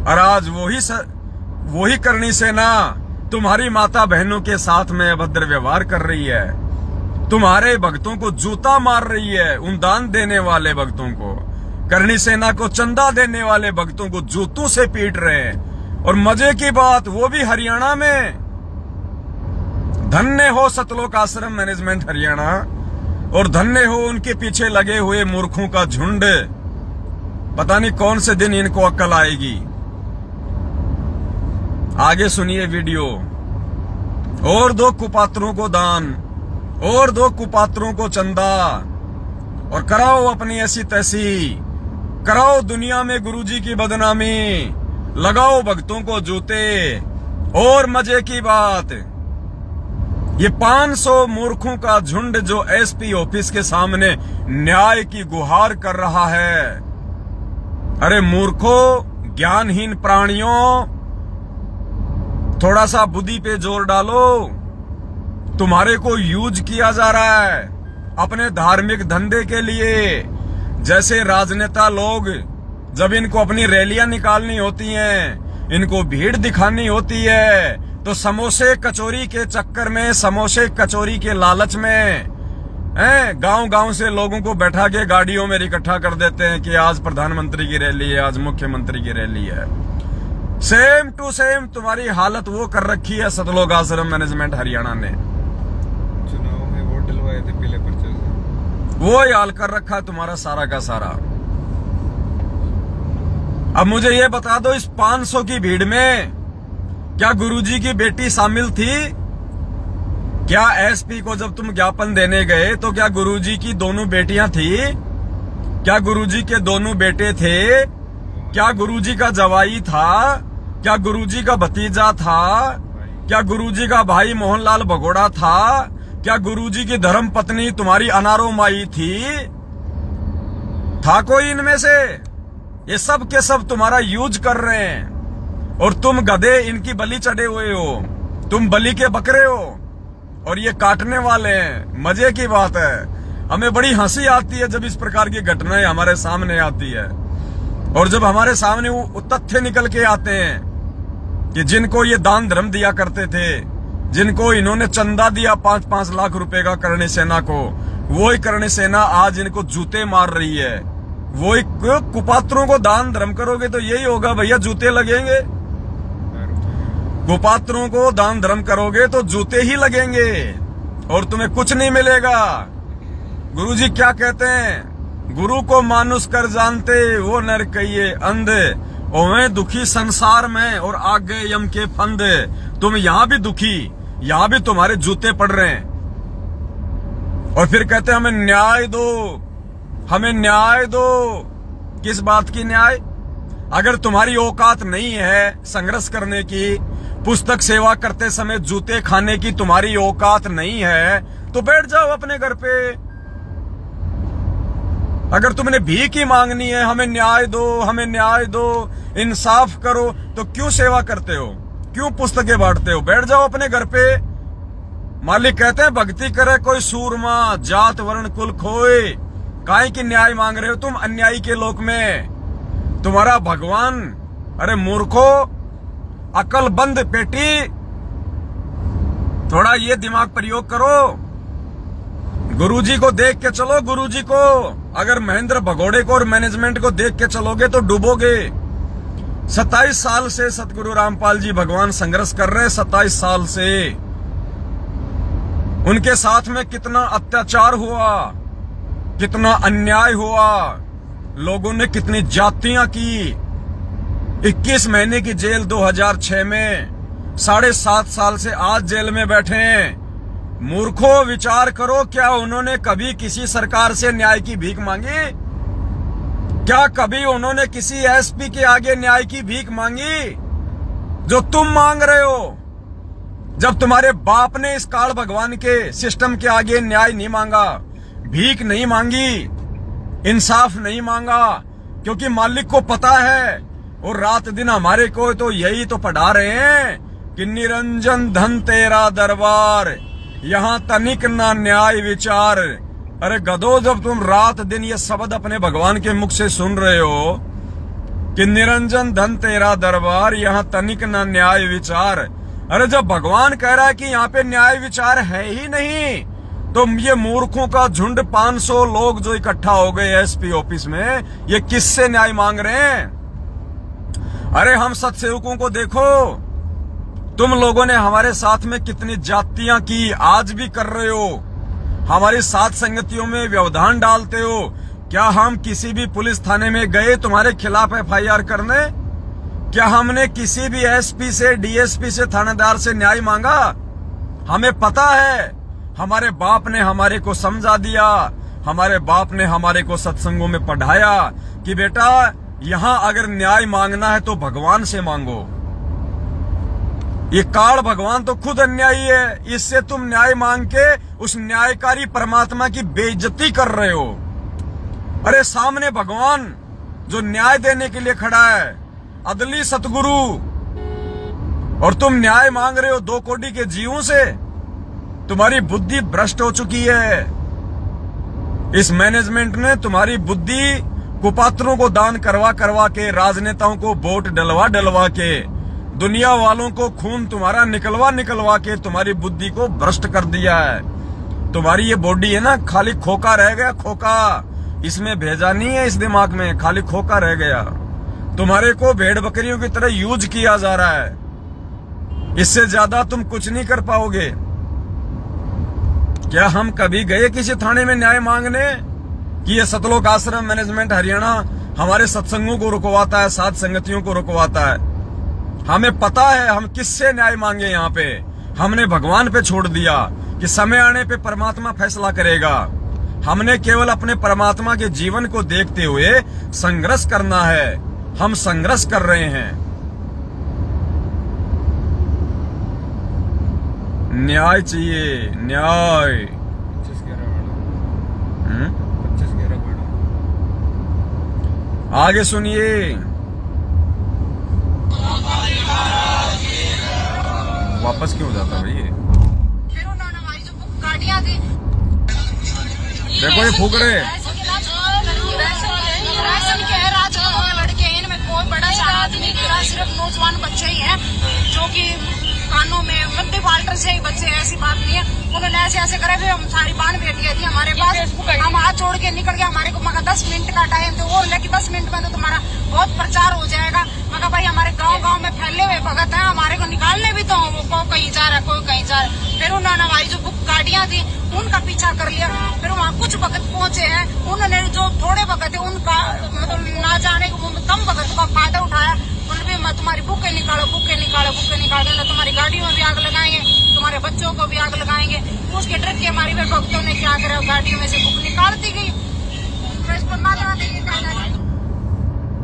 और आज वही करणी सेना तुम्हारी माता बहनों के साथ में अभद्र व्यवहार कर रही है, तुम्हारे भक्तों को जूता मार रही है, उन दान देने वाले भक्तों को, करणी सेना को चंदा देने वाले भक्तों को जूतों से पीट रहे हैं। और मजे की बात, वो भी हरियाणा में। धन्य हो सतलोक आश्रम मैनेजमेंट हरियाणा, और धन्य हो उनके पीछे लगे हुए मूर्खों का झुंड। पता नहीं कौन से दिन इनको अक्ल आएगी। आगे सुनिए वीडियो। और दो कुपात्रों को दान, और दो कुपात्रों को चंदा, और कराओ अपनी ऐसी तैसी, कराओ दुनिया में गुरुजी की बदनामी, लगाओ भक्तों को जूते। और मजे की बात, ये 500 मूर्खों का झुंड जो एसपी ऑफिस के सामने न्याय की गुहार कर रहा है। अरे मूर्खों, ज्ञानहीन प्राणियों, थोड़ा सा बुद्धि पे जोर डालो। तुम्हारे को यूज किया जा रहा है अपने धार्मिक धंधे के लिए। जैसे राजनेता लोग जब इनको अपनी रैलियां निकालनी होती हैं, इनको भीड़ दिखानी होती है, तो समोसे कचौरी के चक्कर में, समोसे कचौरी के लालच में गांव गांव से लोगों को बैठा के गाड़ियों में इकट्ठा कर देते हैं कि आज प्रधानमंत्री की रैली है, आज मुख्यमंत्री की रैली है। सेम टू सेम तुम्हारी हालत वो कर रखी है सतलोक आश्रम मैनेजमेंट हरियाणा ने। चुनाव में वोट डलवाए थे पीले पर्चे से, वो ही हाल कर रखा है तुम्हारा सारा का सारा। अब मुझे ये बता दो, इस 500 की भीड़ में क्या गुरुजी की बेटी शामिल थी? क्या एसपी को जब तुम ज्ञापन देने गए तो क्या गुरुजी की दोनों बेटियां थी? क्या गुरुजी के दोनों बेटे थे? क्या गुरुजी का जवाई था? क्या गुरुजी का भतीजा था? क्या गुरुजी का भाई मोहनलाल भगोड़ा था? क्या गुरुजी की धर्म पत्नी तुम्हारी अनारो माई थी? था कोई इनमें से? ये सब के सब तुम्हारा यूज कर रहे हैं और तुम गधे इनकी बलि चढ़े हुए हो। तुम बलि के बकरे हो और ये काटने वाले हैं। मजे की बात है, हमें बड़ी हंसी आती है जब इस प्रकार की घटनाएं हमारे सामने आती है और जब हमारे सामने वो तथ्य निकल के आते हैं कि जिनको ये दान धर्म दिया करते थे, जिनको इन्होंने चंदा दिया 5-5 लाख रुपए का करणी सेना को, वो ही करणी सेना आज इनको जूते मार रही है। वो ही कुपात्रों को दान धर्म करोगे तो यही होगा भैया, जूते लगेंगे। कुपात्रों को दान धर्म करोगे तो जूते ही लगेंगे और तुम्हें कुछ नहीं मिलेगा। गुरुजी क्या कहते हैं? गुरु को मानुष कर जानते वो नर कहिए अंधे, ओवे दुखी संसार में और आगे यम के फंदे। तुम यहां भी दुखी, यहां भी तुम्हारे जूते पड़ रहे हैं और फिर कहते हैं हमें न्याय दो, हमें न्याय दो। किस बात की न्याय? अगर तुम्हारी औकात नहीं है संघर्ष करने की, पुस्तक सेवा करते समय जूते खाने की तुम्हारी औकात नहीं है, तो बैठ जाओ अपने घर पे। अगर तुमने भीख ही मांगनी है, हमें न्याय दो, हमें न्याय दो, इंसाफ करो, तो क्यों सेवा करते हो? क्यों पुस्तकें बांटते हो? बैठ जाओ अपने घर पे। मालिक कहते हैं भक्ति करे कोई सूरमा, जात वर्ण कुल खोए। काहे की न्याय मांग रहे हो तुम अन्यायी के लोक में? तुम्हारा भगवान, अरे मूर्खो, अकलबंद पेटी, थोड़ा ये दिमाग प्रयोग करो। गुरुजी को देख के चलो, गुरुजी को। अगर महेंद्र भगोड़े को और मैनेजमेंट को देख के चलोगे तो डूबोगे। 27 साल से सतगुरु रामपाल जी भगवान संघर्ष कर रहे हैं। 27 साल से उनके साथ में कितना अत्याचार हुआ, कितना अन्याय हुआ, लोगों ने कितनी जातियां की। 21 महीने की जेल 2006 में, 7.5 साल से आज जेल में बैठे हैं। मूर्खों, विचार करो, क्या उन्होंने कभी किसी सरकार से न्याय की भीख मांगी? क्या कभी उन्होंने किसी एसपी के आगे न्याय की भीख मांगी जो तुम मांग रहे हो? जब तुम्हारे बाप ने इस काल भगवान के सिस्टम के आगे न्याय नहीं मांगा, भीख नहीं मांगी, इंसाफ नहीं मांगा, क्योंकि मालिक को पता है और रात दिन हमारे को तो यही तो पढ़ा रहे हैं कि निरंजन धन तेरा दरबार, यहाँ तनिक ना न्याय विचार। अरे गधो, जब तुम रात दिन ये शब्द अपने भगवान के मुख से सुन रहे हो कि निरंजन धन तेरा दरबार, यहाँ तनिक ना न्याय विचार, अरे जब भगवान कह रहा है कि यहाँ पे न्याय विचार है ही नहीं, तो ये मूर्खों का झुंड 500 लोग जो इकट्ठा हो गए एसपी ऑफिस में, ये किससे न्याय मांग रहे हैं? अरे हम सत्सेवकों को देखो, तुम लोगों ने हमारे साथ में कितनी जातियां की, आज भी कर रहे हो। हमारी साथ संगतियों में व्यवधान डालते हो। क्या हम किसी भी पुलिस थाने में गए तुम्हारे खिलाफ FIR करने? क्या हमने किसी भी एसपी से, डीएसपी से, थानेदार से न्याय मांगा? हमें पता है, हमारे बाप ने हमारे को समझा दिया, हमारे बाप ने हमारे को सत्संगों में पढ़ाया कि बेटा, यहां अगर न्याय मांगना है तो भगवान से मांगो। ये काल भगवान तो खुद अन्यायी है, इससे तुम न्याय मांग के उस न्यायकारी परमात्मा की बेइज्जती कर रहे हो। अरे सामने भगवान जो न्याय देने के लिए खड़ा है, अदली सतगुरु, और तुम न्याय मांग रहे हो 2 कोटी के जीवों से। तुम्हारी बुद्धि भ्रष्ट हो चुकी है। इस मैनेजमेंट ने तुम्हारी बुद्धि कुपात्रों को दान करवा करवा के, राजनेताओं को वोट डलवा डलवा के, दुनिया वालों को खून तुम्हारा निकलवा निकलवा के तुम्हारी बुद्धि को भ्रष्ट कर दिया है। तुम्हारी ये बॉडी है ना, खाली खोखा रह गया, खोखा। इसमें भेजा नहीं है, इस दिमाग में खाली खोखा रह गया। तुम्हारे को भेड़ बकरियों की तरह यूज किया जा रहा है। इससे ज्यादा तुम कुछ नहीं कर पाओगे। क्या हम कभी गए किसी थाने में न्याय मांगने कि ये सतलोक आश्रम मैनेजमेंट हरियाणा हमारे सत्संगों को रुकवाता है, साध संगतियों को रुकवाता है? हमें पता है हम किससे न्याय मांगे। यहाँ पे हमने भगवान पे छोड़ दिया कि समय आने पे परमात्मा फैसला करेगा। हमने केवल अपने परमात्मा के जीवन को देखते हुए संघर्ष करना है। हम संघर्ष कर रहे हैं। न्याय चाहिए, न्याय। 25/11 मैडम, 25/11 मैडम। आगे सुनिए। वापस क्यों जाता भाई ये? फिर उन्होंने हमारी जो गाड़ियां थी, देखो ये फूक रहे। राशन कह रहा था लड़के, इनमें कोई बड़ा सा आदमी गिरा, सिर्फ नौजवान बच्चे ही हैं जो कि कानों में मध्य फाल्टर से ही बच्चे हैं, ऐसी बात नहीं है। उन्होंने ऐसे ऐसे करे, फिर हम सारी बान बेटियां थी हमारे पास, हम हाथ छोड़ के निकल गए। हमारे को मगर 10 मिनट का टाइम थे, वो लेकिन 10 मिनट में तो तुम्हारा बहुत प्रचार हो जाएगा। मगर भाई हमारे गांव में फैले हुए भगत हैं, हमारे को निकालने भी तो वो कोई कहीं जा रहा है, कोई कहीं जा रहा है। फिर उन्होंने हमारी जो बुक गाड़ियां थी उनका पीछा कर लिया। फिर वहाँ कुछ भगत पहुंचे हैं, उन्होंने जो थोड़े भगत है उनका मतलब ना जाने कम भगत का फायदा उठाया। उन्होंने भी तुम्हारी बुकें निकालो, बुकें निकालो, बुकें निकालो, तुम्हारी गाड़ियों में भी आग लगाएंगे, तुम्हारे बच्चों को भी आग लगाएंगे। उसके डर के हमारी भक्तों ने क्या करा, गाड़ियों में से बुक निकाल दी गई।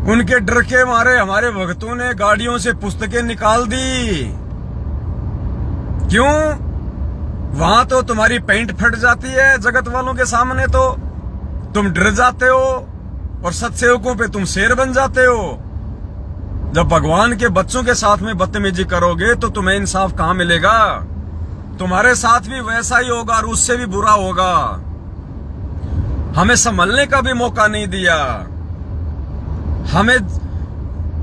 उनके डर के मारे हमारे भक्तों ने गाड़ियों से पुस्तकें निकाल दी। क्यों? वहां तो तुम्हारी पेंट फट जाती है जगत वालों के सामने, तो तुम डर जाते हो और सत्सेवकों पे तुम शेर बन जाते हो। जब भगवान के बच्चों के साथ में बदतमीजी करोगे तो तुम्हें इंसाफ कहां मिलेगा? तुम्हारे साथ भी वैसा ही होगा और उससे भी बुरा होगा। हमें संभलने का भी मौका नहीं दिया, हमें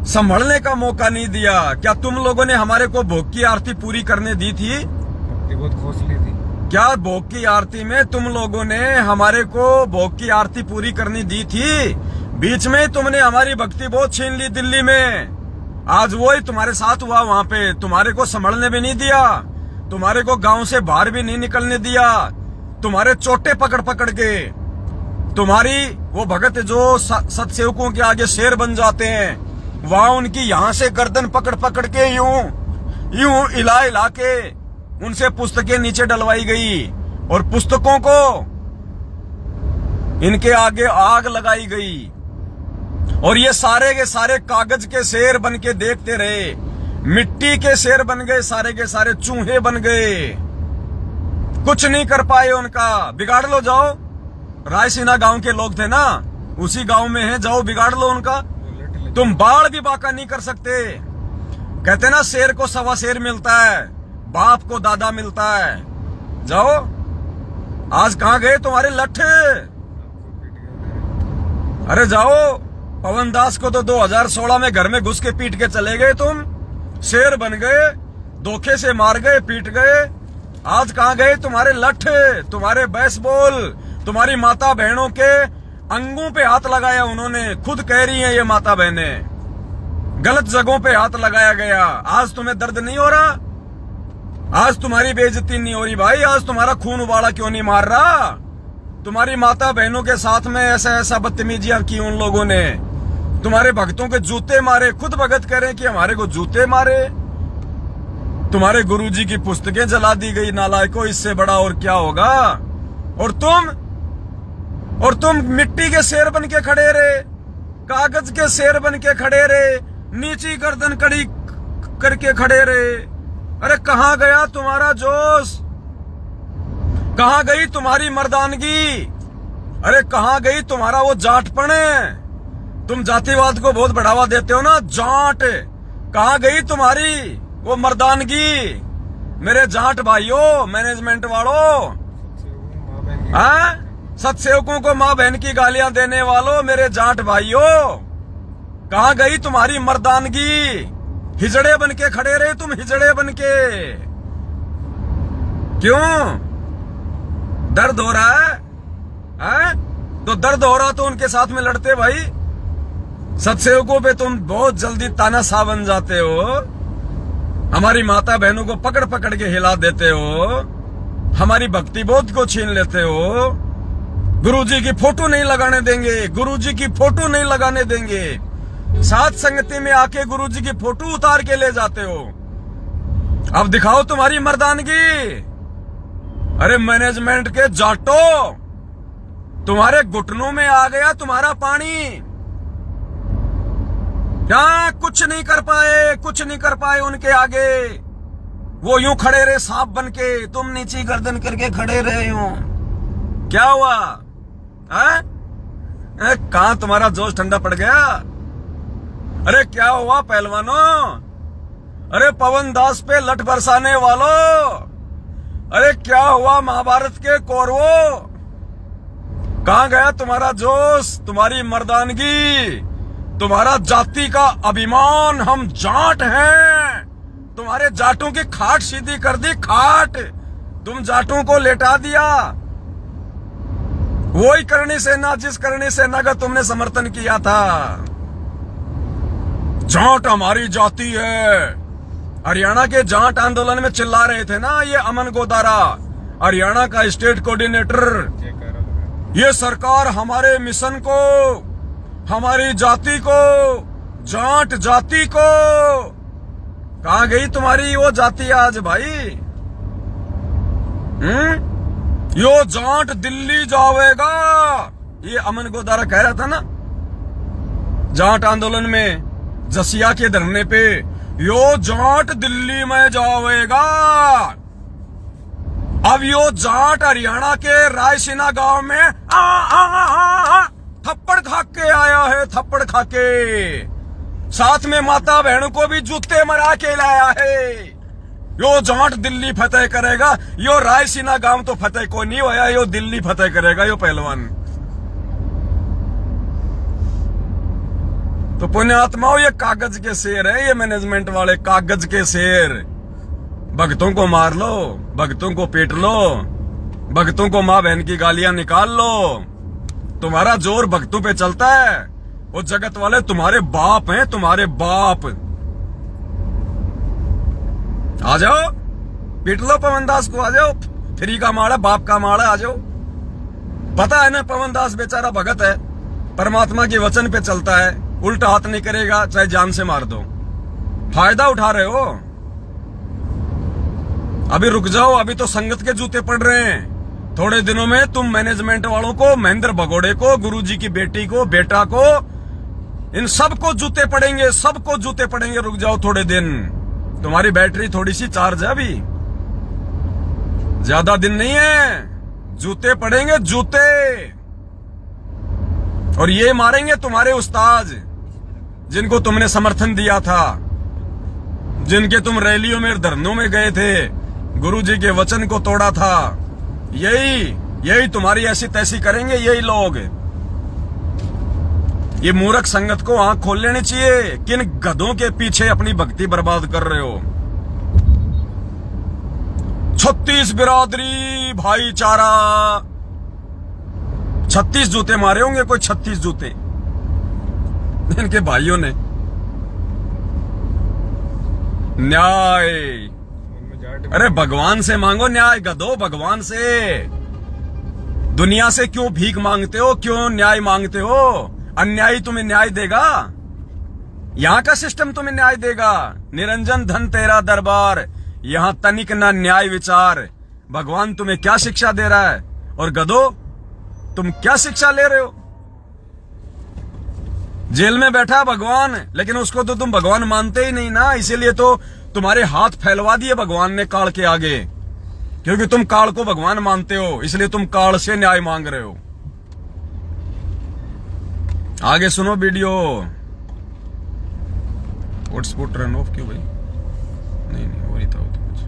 संभलने का मौका नहीं दिया। क्या तुम लोगों ने हमारे को भोग की आरती पूरी करने दी थी? भक्ति बहुत खोसली थी। क्या भोग की आरती में तुम लोगों ने हमारे को भोग की आरती पूरी करनी दी थी? बीच में तुमने हमारी भक्ति बहुत छीन ली दिल्ली में। आज वो ही तुम्हारे साथ हुआ। वहां पे तुम्हारे को संभलने भी नहीं दिया, तुम्हारे को गांव से बाहर भी नहीं निकलने दिया। तुम्हारे चोटे पकड़ पकड़ के तुम्हारी वो भगत जो सत्सेवकों के आगे शेर बन जाते हैं, वहां उनकी यहां से गर्दन पकड़ पकड़ के यूं हिला हिला के उनसे पुस्तकें नीचे डलवाई गई और पुस्तकों को इनके आगे आग लगाई गई। और ये सारे के सारे कागज के शेर बन के देखते रहे, मिट्टी के शेर बन गए, सारे के सारे चूहे बन गए। कुछ नहीं कर पाए उनका। बिगाड़ लो, जाओ। रायसीना गांव के लोग थे ना, उसी गांव में है, जाओ बिगाड़ लो उनका। तुम बाढ़ भी बाका नहीं कर सकते। कहते ना शेर को सवा शेर मिलता है, बाप को दादा मिलता है। जाओ, आज कहां गए तुम्हारे लट्ठे? अरे जाओ। पवन दास को तो 2016 में घर में घुस के पीट के चले गए तुम। शेर बन गए, धोखे से मार गए, पीट गए। आज कहां गए तुम्हारे लट्ठे, तुम्हारे बेसबॉल? तुम्हारी माता बहनों के अंगों पे हाथ लगाया उन्होंने। खुद कह रही हैं ये माता बहनें, गलत जगहों पे हाथ लगाया गया। आज तुम्हें दर्द नहीं हो रहा? आज तुम्हारी बेइज्जती नहीं हो रही भाई? आज तुम्हारा खून उबाला क्यों नहीं मार रहा? तुम्हारी माता बहनों के साथ में ऐसा बदतमीजियां की उन लोगों ने। तुम्हारे भक्तों के जूते मारे। खुद भगत कह रहे हैं कि हमारे को जूते मारे। तुम्हारे गुरुजी की पुस्तकें जला दी गई। नालायकों, इससे बड़ा और क्या होगा? और तुम मिट्टी के शेर बन के खड़े रहे, कागज के शेर बन के खड़े रहे, नीची गर्दन कड़ी करके खड़े रहे। अरे कहां गया तुम्हारा जोश, कहां गई तुम्हारी मर्दानगी, अरे कहां गई तुम्हारा वो जाटपन? तुम जातिवाद को बहुत बढ़ावा देते हो ना, जाट, कहां गई तुम्हारी वो मर्दानगी? मेरे जाट भाइयों, मैनेजमेंट वालों, माँ बहन की हाँ, सत्सेवकों को माँ बहन की गालियां देने वालों, मेरे जाट भाइयों, कहां गई तुम्हारी मर्दानगी? हिजड़े बन के खड़े रहे तुम, हिजड़े बन के। क्यों? दर्द हो रहा है? तो दर्द हो रहा तो उनके साथ में लड़ते भाई। सत्सेवकों पे तुम बहुत जल्दी तानाशाह बन जाते हो, हमारी माता बहनों को पकड़ पकड़ के हिला देते हो, हमारी भक्ति बोध को छीन लेते हो। गुरुजी की फोटो नहीं लगाने देंगे, गुरुजी की फोटो नहीं लगाने देंगे। साथ संगति में आके गुरुजी की फोटो उतार के ले जाते हो। अब दिखाओ तुम्हारी मर्दानगी। अरे मैनेजमेंट के जाटो, तुम्हारे घुटनों में आ गया तुम्हारा पानी। क्या कुछ नहीं कर पाए, कुछ नहीं कर पाए उनके आगे। वो यूं खड़े रहे सांप बन के, तुम नीची गर्दन करके खड़े रहे हो। क्या हुआ? कहां तुम्हारा जोश ठंडा पड़ गया? अरे क्या हुआ पहलवानों? अरे पवन दास पे लठ बरसाने वालों, अरे क्या हुआ महाभारत के कौरवों? कहां गया तुम्हारा जोश, तुम्हारी मर्दानगी, तुम्हारा जाति का अभिमान? हम जाट हैं। तुम्हारे जाटों की खाट सीधी कर दी, खाट। तुम जाटों को लेटा दिया। वही करनी सेना, जिस करनी सेना का तुमने समर्थन किया था। जाट हमारी जाति है। हरियाणा के जाट आंदोलन में चिल्ला रहे थे ना ये अमन गोदारा, हरियाणा का स्टेट कोऑर्डिनेटर। जयकारा लगा। ये सरकार हमारे मिशन को, हमारी जाति को, जाट जाति को, कहां गई तुम्हारी वो जाति आज भाई? यो जाट दिल्ली जावेगा, ये अमन गोदारा कह रहा था ना जाट आंदोलन में, जसिया के धरने पे, यो जाट दिल्ली में जावेगा। अब यो जाट हरियाणा के रायसीना गांव में थप्पड़ खा के आया है, थप्पड़ खा के। साथ में माता बहनों को भी जूते मरा के लाया है। यो जाट दिल्ली फतेह करेगा। यो रायसीना गांव तो फतेह को नहीं होया, यो दिल्ली फतेह करेगा यो पहलवान। तो पुण्यात्माओं, ये कागज के शेर है, ये मैनेजमेंट वाले कागज के शेर। भक्तों को मार लो, भक्तों को पीट लो, भक्तों को माँ बहन की गालियां निकाल लो। तुम्हारा जोर भक्तों पे चलता है। वो जगत वाले तुम्हारे बाप हैं, तुम्हारे बाप। आ जाओ, पीट लो पवन दास को, आ जाओ। फ्री का माड़ा, बाप का माड़ा, आ जाओ। पता है ना पवन दास बेचारा भगत है, परमात्मा के वचन पे चलता है, उल्टा हाथ नहीं करेगा, चाहे जान से मार दो। फायदा उठा रहे हो। अभी रुक जाओ, अभी तो संगत के जूते पड़ रहे हैं। थोड़े दिनों में तुम मैनेजमेंट वालों को, महेंद्र भगोड़े को, गुरुजी की बेटी को, बेटा को, इन सबको जूते पड़ेंगे, सबको जूते पड़ेंगे। रुक जाओ थोड़े दिन, तुम्हारी बैटरी थोड़ी सी चार्ज है, अभी ज्यादा दिन नहीं है। जूते पड़ेंगे, जूते। और ये मारेंगे तुम्हारे उस्ताद, जिनको तुमने समर्थन दिया था, जिनके तुम रैलियों में, धरनों में गए थे, गुरुजी के वचन को तोड़ा था। यही तुम्हारी ऐसी तैसी करेंगे यही लोग। ये मूर्ख संगत को आंख खोल लेनी चाहिए। किन गधों के पीछे अपनी भक्ति बर्बाद कर रहे हो? 36 बिरादरी भाईचारा, 36 जूते मारे होंगे कोई, 36 जूते इनके भाइयों ने। न्याय, उनमें जाट अरे भगवान से मांगो न्याय, गधो, भगवान से। दुनिया से क्यों भीख मांगते हो, क्यों न्याय मांगते हो? अन्यायी तुम्हें न्याय देगा? यहां का सिस्टम तुम्हें न्याय देगा? निरंजन धन तेरा दरबार, यहां तनिक ना न्याय विचार। भगवान तुम्हें क्या शिक्षा दे रहा है? और गधो, तुम क्या शिक्षा ले रहे हो? जेल में बैठा भगवान, लेकिन उसको तो तुम भगवान मानते ही नहीं ना, इसीलिए तो तुम्हारे हाथ फैलवा दिए भगवान ने काल के आगे, क्योंकि तुम काल को भगवान मानते हो, इसलिए तुम काल से न्याय मांग रहे हो। आगे सुनो वीडियो। हॉटस्पॉट टर्न ऑफ क्यों भाई? नहीं हो नहीं था वो तो कुछ।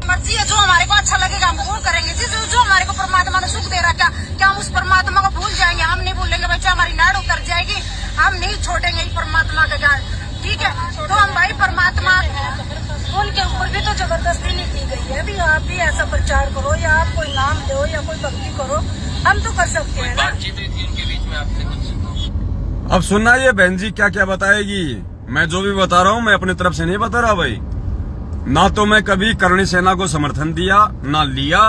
मर्जी है, जो हमारे को अच्छा लगेगा हम वो करेंगे। जो हमारे को परमात्मा ने सुख दे रहा, क्या हम उस परमात्मा को भूल जाएंगे? हम नहीं भूलेंगे बच्चा, हमारी नाड़ उतर जाएगी, हम नहीं छोड़ेंगे इस परमात्मा का ज्ञान। ठीक है, तो हम भाई परमात्मा, उनके ऊपर भी तो जबरदस्ती नहीं की गई है। अभी आप भी ऐसा प्रचार करो या आप कोई नाम दो या कोई भक्ति करो, हम तो कर सकते हैं ना। बातचीत हुई थी उनके बीच में आपसे कुछ? अब सुनना ये बहन जी क्या क्या बताएगी। मैं जो भी बता रहा हूँ मैं अपनी तरफ से नहीं बता रहा भाई। ना तो मैं कभी करणी सेना को समर्थन दिया ना लिया,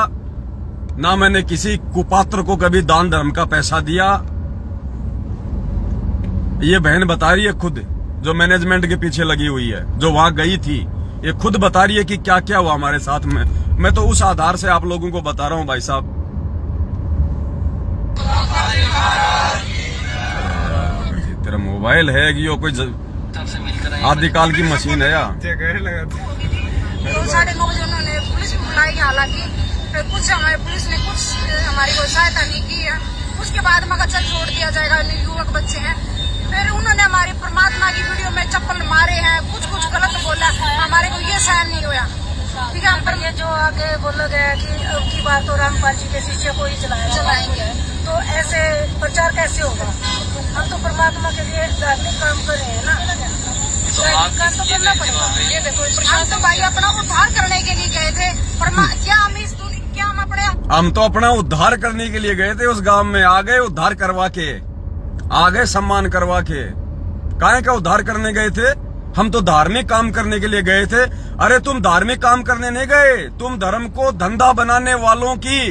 ना मैंने किसी कुपात्र को कभी दान धर्म का पैसा दिया। ये बहन बता रही है खुद, जो मैनेजमेंट के पीछे लगी हुई है, जो वहां गई थी, ये खुद बता रही है कि क्या क्या हुआ हमारे साथ में। मैं तो उस आधार से आप लोगों को बता रहा हूं भाई साहब। तेरा मोबाइल है कि यो कोई सबसे मिलकर आए। आदिकाल की मशीन है या? जगह लगा था। तो 9:30 बजे उन्होंने पुलिस भी बुलाई, हालांकि कुछ हमारे पुलिस ने कुछ हमारी कोई सहायता नहीं की है। उसके बाद मगर चल छोड़ दिया जाएगा, युवक बच्चे हैं। फिर उन्होंने हमारी परमात्मा की वीडियो में चप्पल मारे हैं, कुछ गलत बोला, हमारे को ये सहन नहीं हुआ। ठीक है, पर ये जो आगे बोला गया कि अब की बात तो रामपाल जी के शिष्य को ही चलाएंगे, तो ऐसे प्रचार कैसे होगा? हम तो परमात्मा के लिए धार्मिक काम कर रहे हैं ना, तो आप काम तो करना पड़ेगा। ये देखो, हम तो भाई अपना उद्धार करने के लिए गए थे। हम तो अपना उद्धार करने के लिए गए थे उस गांव में, आ गए उद्धार करवा के, आ गए सम्मान करवा के। काहे का उद्धार करने गए थे? हम तो धार्मिक काम करने के लिए गए थे। अरे तुम धार्मिक काम करने नहीं गए, तुम धर्म को धंधा बनाने वालों की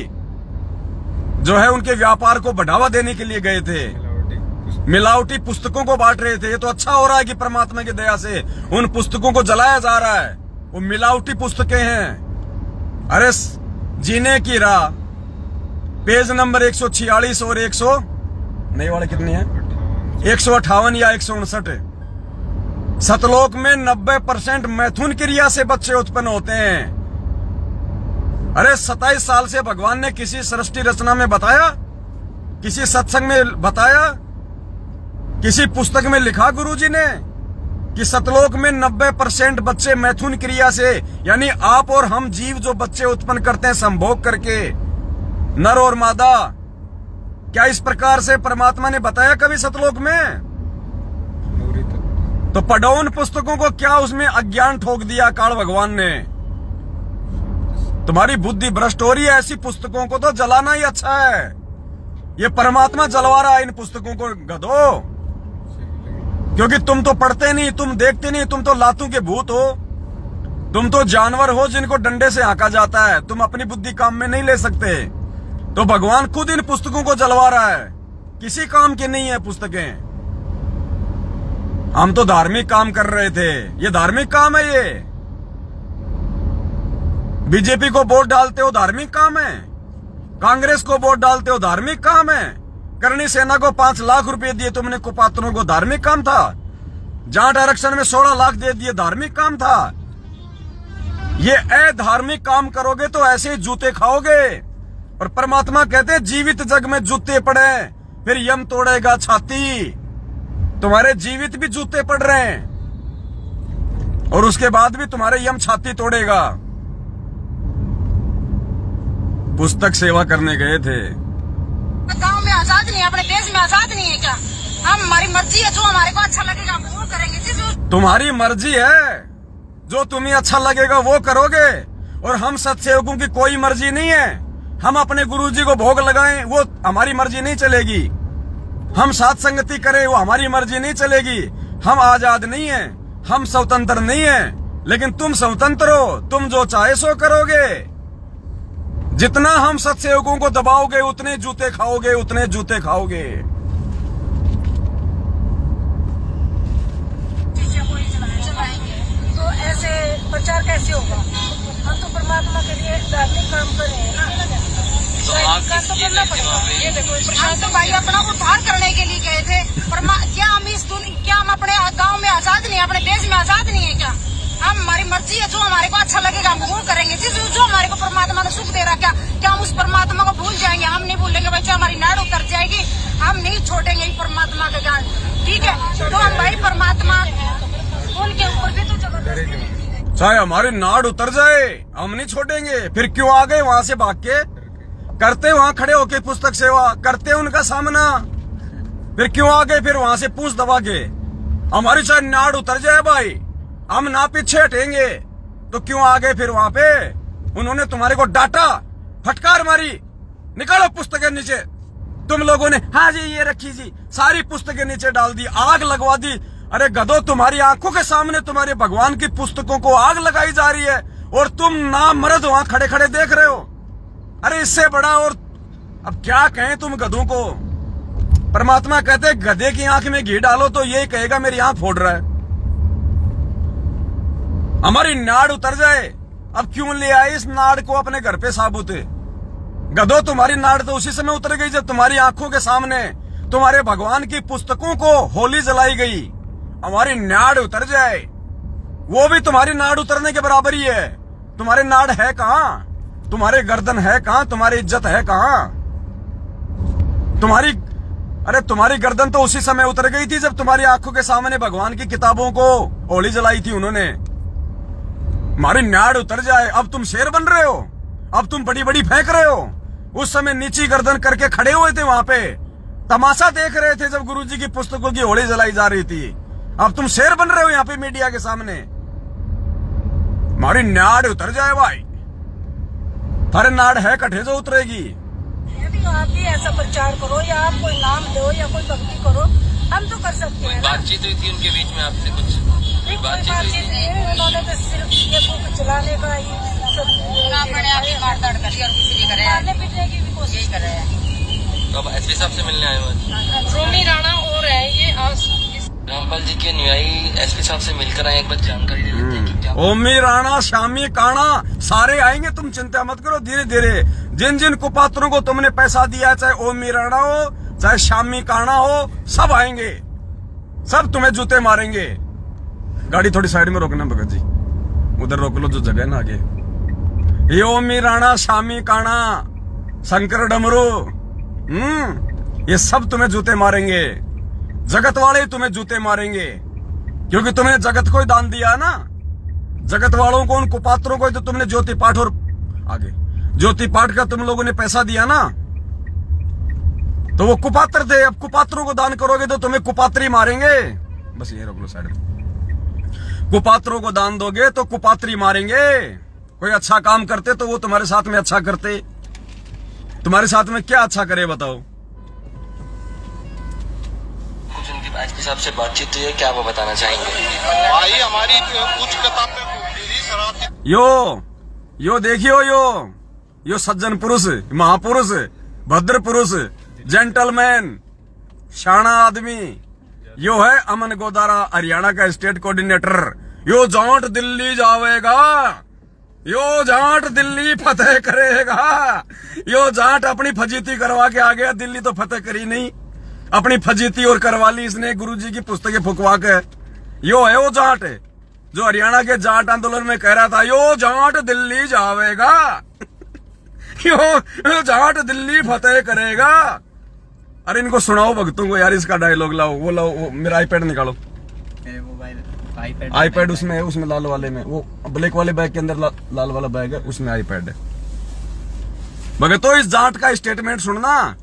जो है उनके व्यापार को बढ़ावा देने के लिए गए थे। मिलावटी पुस्तकों को बांट रहे थे। ये तो अच्छा हो रहा है कि परमात्मा की दया से उन पुस्तकों को जलाया जा रहा है। वो मिलावटी पुस्तकें हैं। अरे जीने की राह पेज नंबर 146 और 100 नई वाले कितनी है? 158 या 159। सतलोक में 90% मैथुन क्रिया से बच्चे उत्पन्न होते हैं। अरे 27 साल से भगवान ने किसी सृष्टि रचना में बताया, किसी सत्संग में बताया, किसी पुस्तक में लिखा गुरुजी ने कि सतलोक में 90% बच्चे मैथुन क्रिया से, यानी आप और हम जीव जो बच्चे उत्पन्न करते हैं संभोग करके, नर और मादा, क्या इस प्रकार से परमात्मा ने बताया कभी सतलोक में? तो पढ़ो उन पुस्तकों को, क्या उसमें अज्ञान ठोक दिया काल भगवान ने। तुम्हारी बुद्धि भ्रष्ट हो रही है। ऐसी पुस्तकों को तो जलाना ही अच्छा है। ये परमात्मा जलवा रहा है इन पुस्तकों को गधो, क्योंकि तुम तो पढ़ते नहीं, तुम देखते नहीं, तुम तो लातों के भूत हो, तुम तो जानवर हो जिनको डंडे से हाँका जाता है। तुम अपनी बुद्धि काम में नहीं ले सकते। तो भगवान खुद इन पुस्तकों को जलवा रहा है, किसी काम की नहीं है पुस्तकें। हम तो धार्मिक काम कर रहे थे। ये धार्मिक काम है। ये बीजेपी को वोट डालते हो, धार्मिक काम है। कांग्रेस को वोट डालते हो, धार्मिक काम है। करणी सेना को 5 लाख रुपए दिए तुमने कुपात्रों को, धार्मिक काम था। जाट आरक्षण में 16 लाख दे दिए, धार्मिक काम था। ये अधार्मिक काम करोगे तो ऐसे ही जूते खाओगे। और परमात्मा कहते हैं जीवित जग में जूते पड़े फिर यम तोड़ेगा छाती। तुम्हारे जीवित भी जूते पड़ रहे हैं और उसके बाद भी तुम्हारे यम छाती तोड़ेगा। पुस्तक सेवा करने गए थे। गांव में आजाद नहीं है, अपने देश में आजाद नहीं है क्या? हम, हमारी मर्जी है, जो हमारे को अच्छा लगेगा हम वो करेंगे। तुम्हारी मर्जी है, जो तुम्हें अच्छा लगेगा वो करोगे। और हम सत्सेवकों की कोई मर्जी नहीं है। हम अपने गुरुजी को भोग लगाएं वो हमारी मर्जी नहीं चलेगी। हम साथ संगति करें वो हमारी मर्जी नहीं चलेगी। हम आजाद नहीं हैं, हम स्वतंत्र नहीं हैं। लेकिन तुम स्वतंत्र हो, तुम जो चाहे सो करोगे। जितना हम सत्सेवकों को दबाओगे उतने जूते खाओगे, उतने जूते खाओगे। तो ऐसे प्रचार कैसे होगा? हम तो परमात्मा के लिए धार्मिक काम कर रहे हैं ना। तो आप किस लिए गए थे वहाँ पे? ये देखो हम तो भाई अपना उद्धार करने के लिए गए थे। क्या हम क्या हम अपने गांव में आजाद नहीं है, अपने देश में आजाद नहीं है क्या? हम हमारी मर्जी है, जो हमारे को अच्छा लगेगा हम वो करेंगे। जो हमारे को परमात्मा ने सुख दे रहा, क्या हम उस परमात्मा को भूल जाएंगे? हम नहीं भूलेंगे भाई, हमारी नाड़ उतर जाएगी, हम नहीं छोड़ेंगे इस परमात्मा का ज्ञान, ठीक है? तो हम भाई परमात्मा उनके ऊपर भी तो जबरदस्ती, चाहे हमारी नाड़ उतर जाए हम नहीं छोड़ेंगे। फिर क्यों आ गए वहां से भाग के? करते वहां खड़े होके पुस्तक सेवा, करते उनका सामना, फिर क्यों आ गए? फिर वहां से पूछ दबा के हमारी चाहे नाड़ उतर जाए भाई, हम ना पीछे हटेंगे, तो क्यों आ गए फिर वहां पे? उन्होंने तुम्हारे को डांटा, फटकार मारी, निकालो पुस्तकें नीचे। तुम लोगों ने हाँ जी ये रखी जी, सारी पुस्तकें नीचे डाल दी, आग लगवा दी। अरे गधो, तुम्हारी आंखों के सामने तुम्हारे भगवान की पुस्तकों को आग लगाई जा रही है और तुम नामर्द वहां खड़े खड़े देख रहे हो। अरे इससे बड़ा और अब क्या कहें तुम गधों को? परमात्मा कहते गधे की आंख में घी डालो तो यही कहेगा मेरी आंख फोड़ रहा है। हमारी नाड़ उतर जाए, अब क्यों ले आए इस नाड़ को अपने घर पे साबुत? गधो, तुम्हारी नाड़ तो उसी समय उतर गई जब तुम्हारी आंखों के सामने तुम्हारे भगवान की पुस्तकों को होली जलाई गई। हमारी नाड़ उतर जाए, वो भी तुम्हारी नाड़ उतरने के बराबर ही है। तुम्हारी नाड़ है कहां? तुम्हारे गर्दन है कहां? तुम्हारी इज्जत है कहां? तुम्हारी गर्दन तो उसी समय उतर गई थी जब तुम्हारी आंखों के सामने भगवान की किताबों को होली जलाई थी उन्होंने। हमारी नाड़ उतर जाए, अब तुम शेर बन रहे हो, अब तुम बड़ी बड़ी फेंक रहे हो। उस समय नीची गर्दन करके खड़े हुए थे वहां पे, तमाशा देख रहे थे जब गुरुजी की पुस्तकों की होली जलाई जा रही थी। अब तुम शेर बन रहे हो यहाँ पे मीडिया के सामने। हमारी नाड़ उतर जाए भाई, थारे नाड़ है कठे जो उतरेगी। आप भी ऐसा प्रचार करो या आप कोई नाम दो या कोई भक्ति करो, हम तो कर सकते हैं। बातचीत हुई थी उनके बीच में आपसे कुछ? बातचीत हुई थी? उन्होंने तो सिर्फ ये बुक चलाने का ही मारने पीटने की भी कोशिश कर रहे हैं। तो अब एसपी साहब से मिलने आए हुए रोमी राणा और है ये रामपाल जी के अनुयायी एसपी साहब से मिलकर आए, एक बार जानकारी दे देते हैं कि क्या। ओमी राणा, श्यामी काणा सारे आएंगे, तुम चिंता मत करो। धीरे धीरे जिन जिन कुपात्रों को तुमने पैसा दिया, चाहे ओमी राणा हो चाहे श्यामी काणा हो, सब आएंगे, सब तुम्हें जूते मारेंगे। गाड़ी थोड़ी साइड में रोकना भगत जी, उधर रोक लो जो जगह है ना आगे। ये ओमी राणा, श्यामी काणा, शंकर डमरू, ये सब तुम्हें जूते मारेंगे। जगत वाले तुम्हें जूते मारेंगे क्योंकि तुमने जगत को ही दान दिया ना। जगत वालों को, उन कुपात्रों को तो तुमने ज्योति पाठ और आगे ज्योति पाठ का तुम लोगों ने पैसा दिया ना, तो वो कुपात्र थे। अब कुपात्रों को दान करोगे तो तुम्हें कुपात्री मारेंगे। बस ये रोक लो साइड में। कुपात्रों को दान दोगे तो कुपात्री मारेंगे। कोई अच्छा काम करते तो वो तुम्हारे साथ में अच्छा करते। तुम्हारे साथ में क्या अच्छा करे बताओ? कुछ उनकी एसपी साहब से बातचीत हुई है, क्या वो बताना चाहेंगे? भाई हमारी कुछ किताब यो देखियो, यो सज्जन पुरुष, महापुरुष, भद्र पुरुष, जेंटलमैन, शाना आदमी, यो है अमन गोदारा, हरियाणा का स्टेट कोऑर्डिनेटर। यो जाट दिल्ली जावेगा, यो जाट दिल्ली फतेह करेगा। यो जाट अपनी फजीती करवा के आ गया, दिल्ली तो फतेह करी नहीं, अपनी फजीती और करवा ली इसने गुरुजी की पुस्तकें फुकवा के। यो है वो जाट जो हरियाणा के जाट आंदोलन में कह रहा था, यो जाट दिल्ली जावेगा, यो जाट दिल्ली फतेह करेगा। अरे इनको सुनाओ भक्तों को यार, इसका डायलॉग लाओ, वो लाओ, वो मेरा आईपैड निकालो। आईपैड उसमें है, उसमें लाल वाले में, वो ब्लैक वाले बैग के अंदर लाल वाला बैग है, उसमें आईपैड है। भगतो इस जाट का स्टेटमेंट सुनना,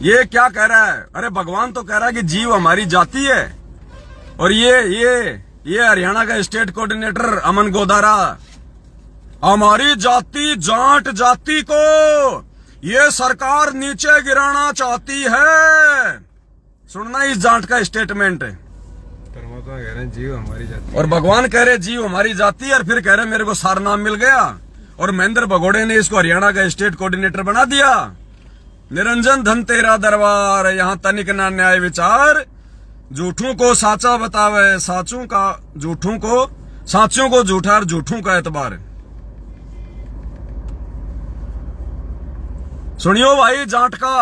ये क्या कह रहा है? अरे भगवान तो कह रहा है कि जीव हमारी जाति है, और ये हरियाणा का स्टेट कोऑर्डिनेटर अमन गोदारा हमारी जाति, जाट जाति को ये सरकार नीचे गिराना चाहती है। सुनना इस जाट का स्टेटमेंट। परमात्मा कह रहे हैं जीव हमारी जाति, और भगवान कह रहे जीव हमारी जाति, और फिर कह रहे मेरे को सारनाम मिल गया, और महेंद्र भगोड़े ने इसको हरियाणा का स्टेट कोऑर्डिनेटर बना दिया। निरंजन धन तेरा दरबार, यहाँ तनिक ना न्याय विचार, झूठों को साचा बतावे, साचों का झूठों को, साचों को झूठा और झूठों का एतबार। सुनियो भाई जाट का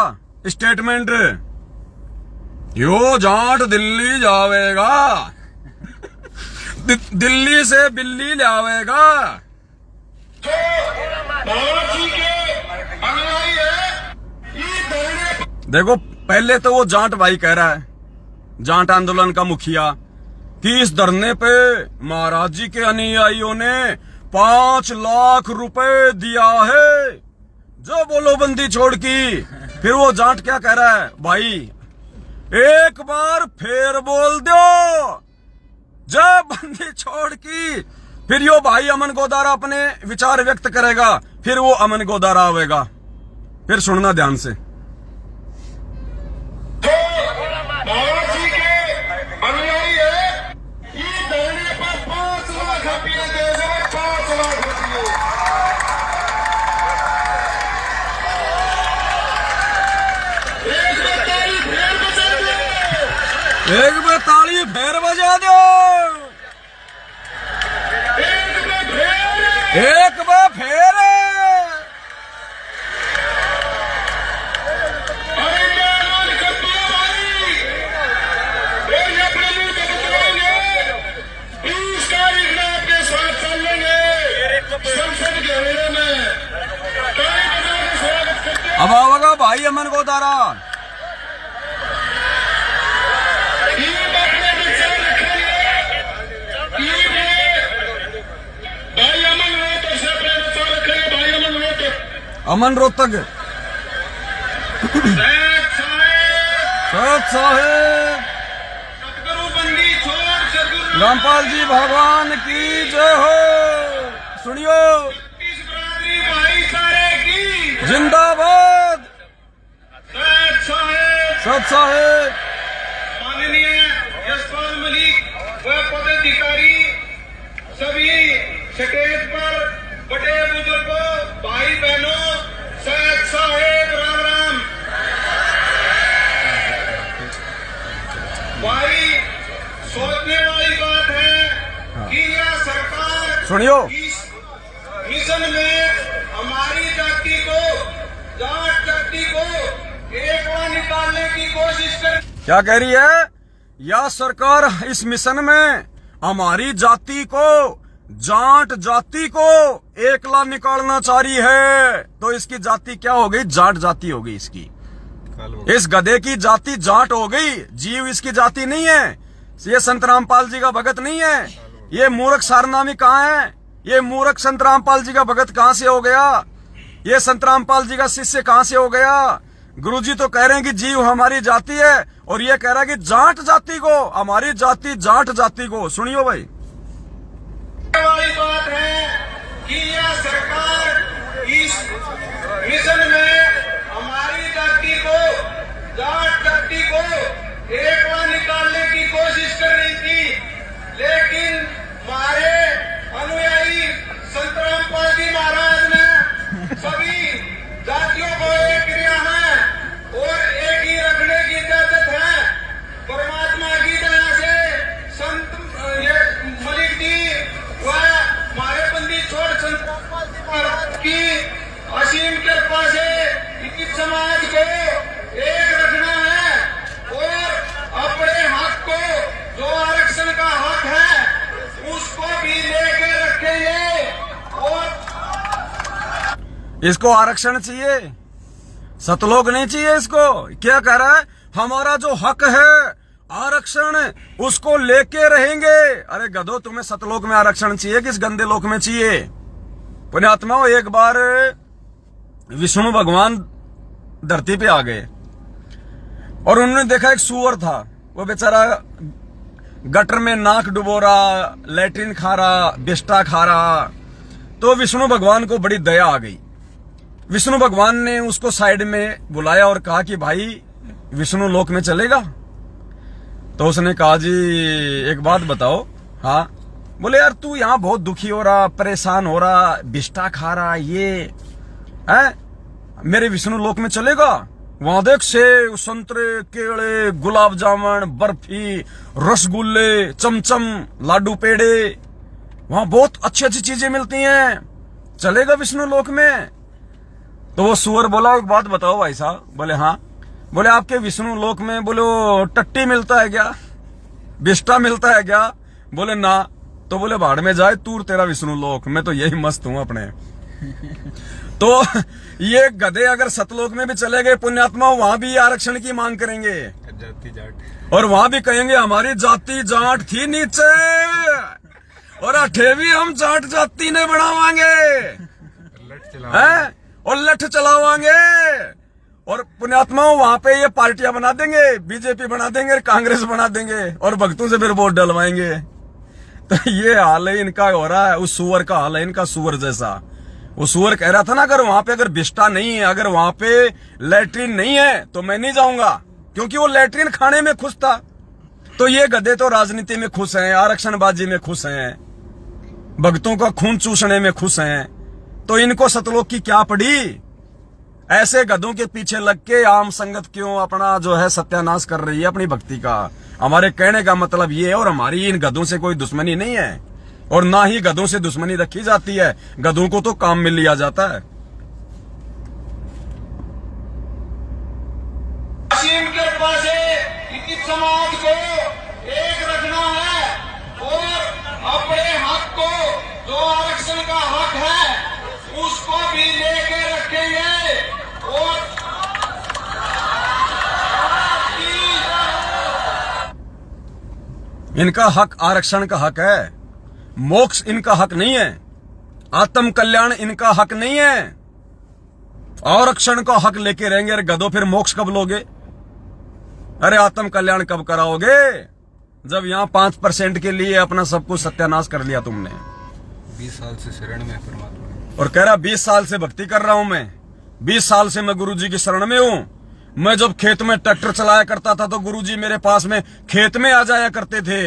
स्टेटमेंट। यो जाट दिल्ली जावेगा, दिल्ली से बिल्ली लावेगा। देखो पहले तो वो जाट भाई कह रहा है, जाट आंदोलन का मुखिया, कि इस धरने पे महाराज जी के अनुयायियों ने 5 लाख रुपए दिया है जो बोलोबंदी छोड़ की। फिर वो जाट क्या कह रहा है, भाई एक बार फिर बोल दो जब बंदी छोड़ की। फिर यो भाई अमन गोदारा अपने विचार व्यक्त करेगा, फिर वो अमन गोदारा आवेगा। फिर सुनना ध्यान से। एक बार ताली फेर बजा दो, एक बार फेर। अब आवेगा भाई अमन गोदारा। अमन रोहतक सत साहेब रामपाल जी भगवान की जय हो। सुनियो जिंदाबाद सत साहेब। माननीय यशपाल मलिक व पदाधिकारी सभी स्टेज पर बड़े बुजुर्गों भाई बहनों सैयद साहेब राम राम। भाई सोचने वाली बात है कि यह सरकार सुनियो इस मिशन में हमारी जाति को, जाट जाति को एकवा निकालने की कोशिश कर। क्या कह रही है, यह सरकार इस मिशन में हमारी जाति को, जाट जाति को एकला निकालना चाह रही है। तो इसकी जाति क्या हो गई, जाट जाति हो गई इसकी। इस गधे की जाति जाट हो गई, जीव इसकी जाति नहीं है। ये संत रामपाल जी का भगत नहीं है। ये मूर्ख सारनामी कहाँ है, ये मूर्ख संत रामपाल जी का भगत कहाँ से हो गया, ये संत रामपाल जी का शिष्य कहाँ से हो गया। गुरुजी तो कह रहे हैं कि जीव हमारी जाति है, और ये कह रहा है कि जाट जाति को, हमारी जाति जाट जाति को। सुनियो भाई। वाली बात है कि यह सरकार इस मिशन में हमारी जाति को, जाट जाति को एकवा निकालने की कोशिश कर रही थी, लेकिन हमारे अनुयायी संत रामपाल जी महाराज ने सभी जातियों को एक किया है और एक ही रखने की इजाजत है। परमात्मा की दया से संत मलिक जी व हमारे बंदी छोड़ संत रामपाल जी महाराज की असीम कृपा से इस समाज को एक रखना है और अपने हक को, जो आरक्षण का हक है, उसको भी लेके रखेंगे। और इसको आरक्षण चाहिए, सतलोक नहीं चाहिए इसको। क्या कह रहा है, हमारा जो हक है आरक्षण उसको लेके रहेंगे। अरे गधो, तुम्हें सतलोक में आरक्षण चाहिए, किस गंदे लोक में चाहिए। पुण्यात्माओं, एक बार विष्णु भगवान धरती पे आ गए और उन्होंने देखा एक सूअर था, वो बेचारा गटर में नाक डुबो रहा, लैट्रिन खा रहा, बिस्टा खा रहा। तो विष्णु भगवान को बड़ी दया आ गई। विष्णु भगवान ने उसको साइड में बुलाया और कहा कि भाई विष्णु लोक में चलेगा। तो उसने कहा जी एक बात बताओ। हाँ। बोले यार तू यहाँ बहुत दुखी हो रहा, परेशान हो रहा, बिस्टा खा रहा, ये है मेरे विष्णु लोक में चलेगा। वहां देख सेब, संतरे, केले, गुलाब जामुन, बर्फी, रसगुल्ले, चमचम, लाडू पेड़े, वहां बहुत अच्छी अच्छी चीजें मिलती हैं, चलेगा विष्णु लोक में। तो वो सुअर बोला एक बात बताओ भाई साहब। बोले हाँ। बोले आपके विष्णु लोक में बोले वो टट्टी मिलता है क्या, बिस्टा मिलता है क्या? बोले ना। तो बोले भाड़ में जाए तूर तेरा विष्णु लोक, मैं तो यही मस्त हूं अपने। तो ये गधे अगर सतलोक में भी चले गए पुण्यात्मा, वहां भी आरक्षण की मांग करेंगे जाति जाट और वहां भी कहेंगे हमारी जाति जाट थी नीचे और अठेवी हम जाट जाति ने बढ़ावांगे लट चला हैं और लठ चलावांगे। और पुण्यात्माओं वहां पे ये पार्टियां बना देंगे, बीजेपी बना देंगे, कांग्रेस बना देंगे और भक्तों से फिर वोट डलवाएंगे। तो ये हाल है इनका हो रहा है, उस सुअर का हाल है इनका, सुअर जैसा। वो सुअर कह रहा था ना, अगर वहां पे अगर बिस्टा नहीं है, अगर वहां पे लैट्रिन नहीं है तो मैं नहीं जाऊंगा, क्योंकि वो लैट्रिन खाने में खुश था। तो ये गधे तो राजनीति में खुश हैं, आरक्षणबाजी में खुश हैं, भक्तों का खून चूसने में खुश हैं। तो इनको सतलोक की क्या पड़ी? ऐसे गधों के पीछे लग के आम संगत क्यों अपना जो है सत्यानाश कर रही है अपनी भक्ति का? हमारे कहने का मतलब ये है, और हमारी इन गधों से कोई दुश्मनी नहीं है और ना ही गधों से दुश्मनी रखी जाती है। गधों को तो काम में लिया जाता है। इनके पास इनकी समाज को एक रखना है और अपने हक को, जो आरक्षण का हक है, उसको भी लेके रखेंगे। और इनका हक आरक्षण का हक है, मोक्ष इनका हक नहीं है, आत्म कल्याण इनका हक नहीं है। आरक्षण का हक लेके रहेंगे। अरे गधों, फिर मोक्ष कब लोगे? अरे आत्म कल्याण कब कराओगे? जब यहां 5% के लिए अपना सब कुछ सत्यानाश कर लिया तुमने। 20 साल से शरण में है परमात्मा। और कह रहा 20 साल से भक्ति कर रहा हूं मैं, 20 साल से मैं गुरुजी की शरण में हूं। मैं जब खेत में ट्रैक्टर चलाया करता था तो गुरुजी मेरे पास में खेत में आ जाया करते थे।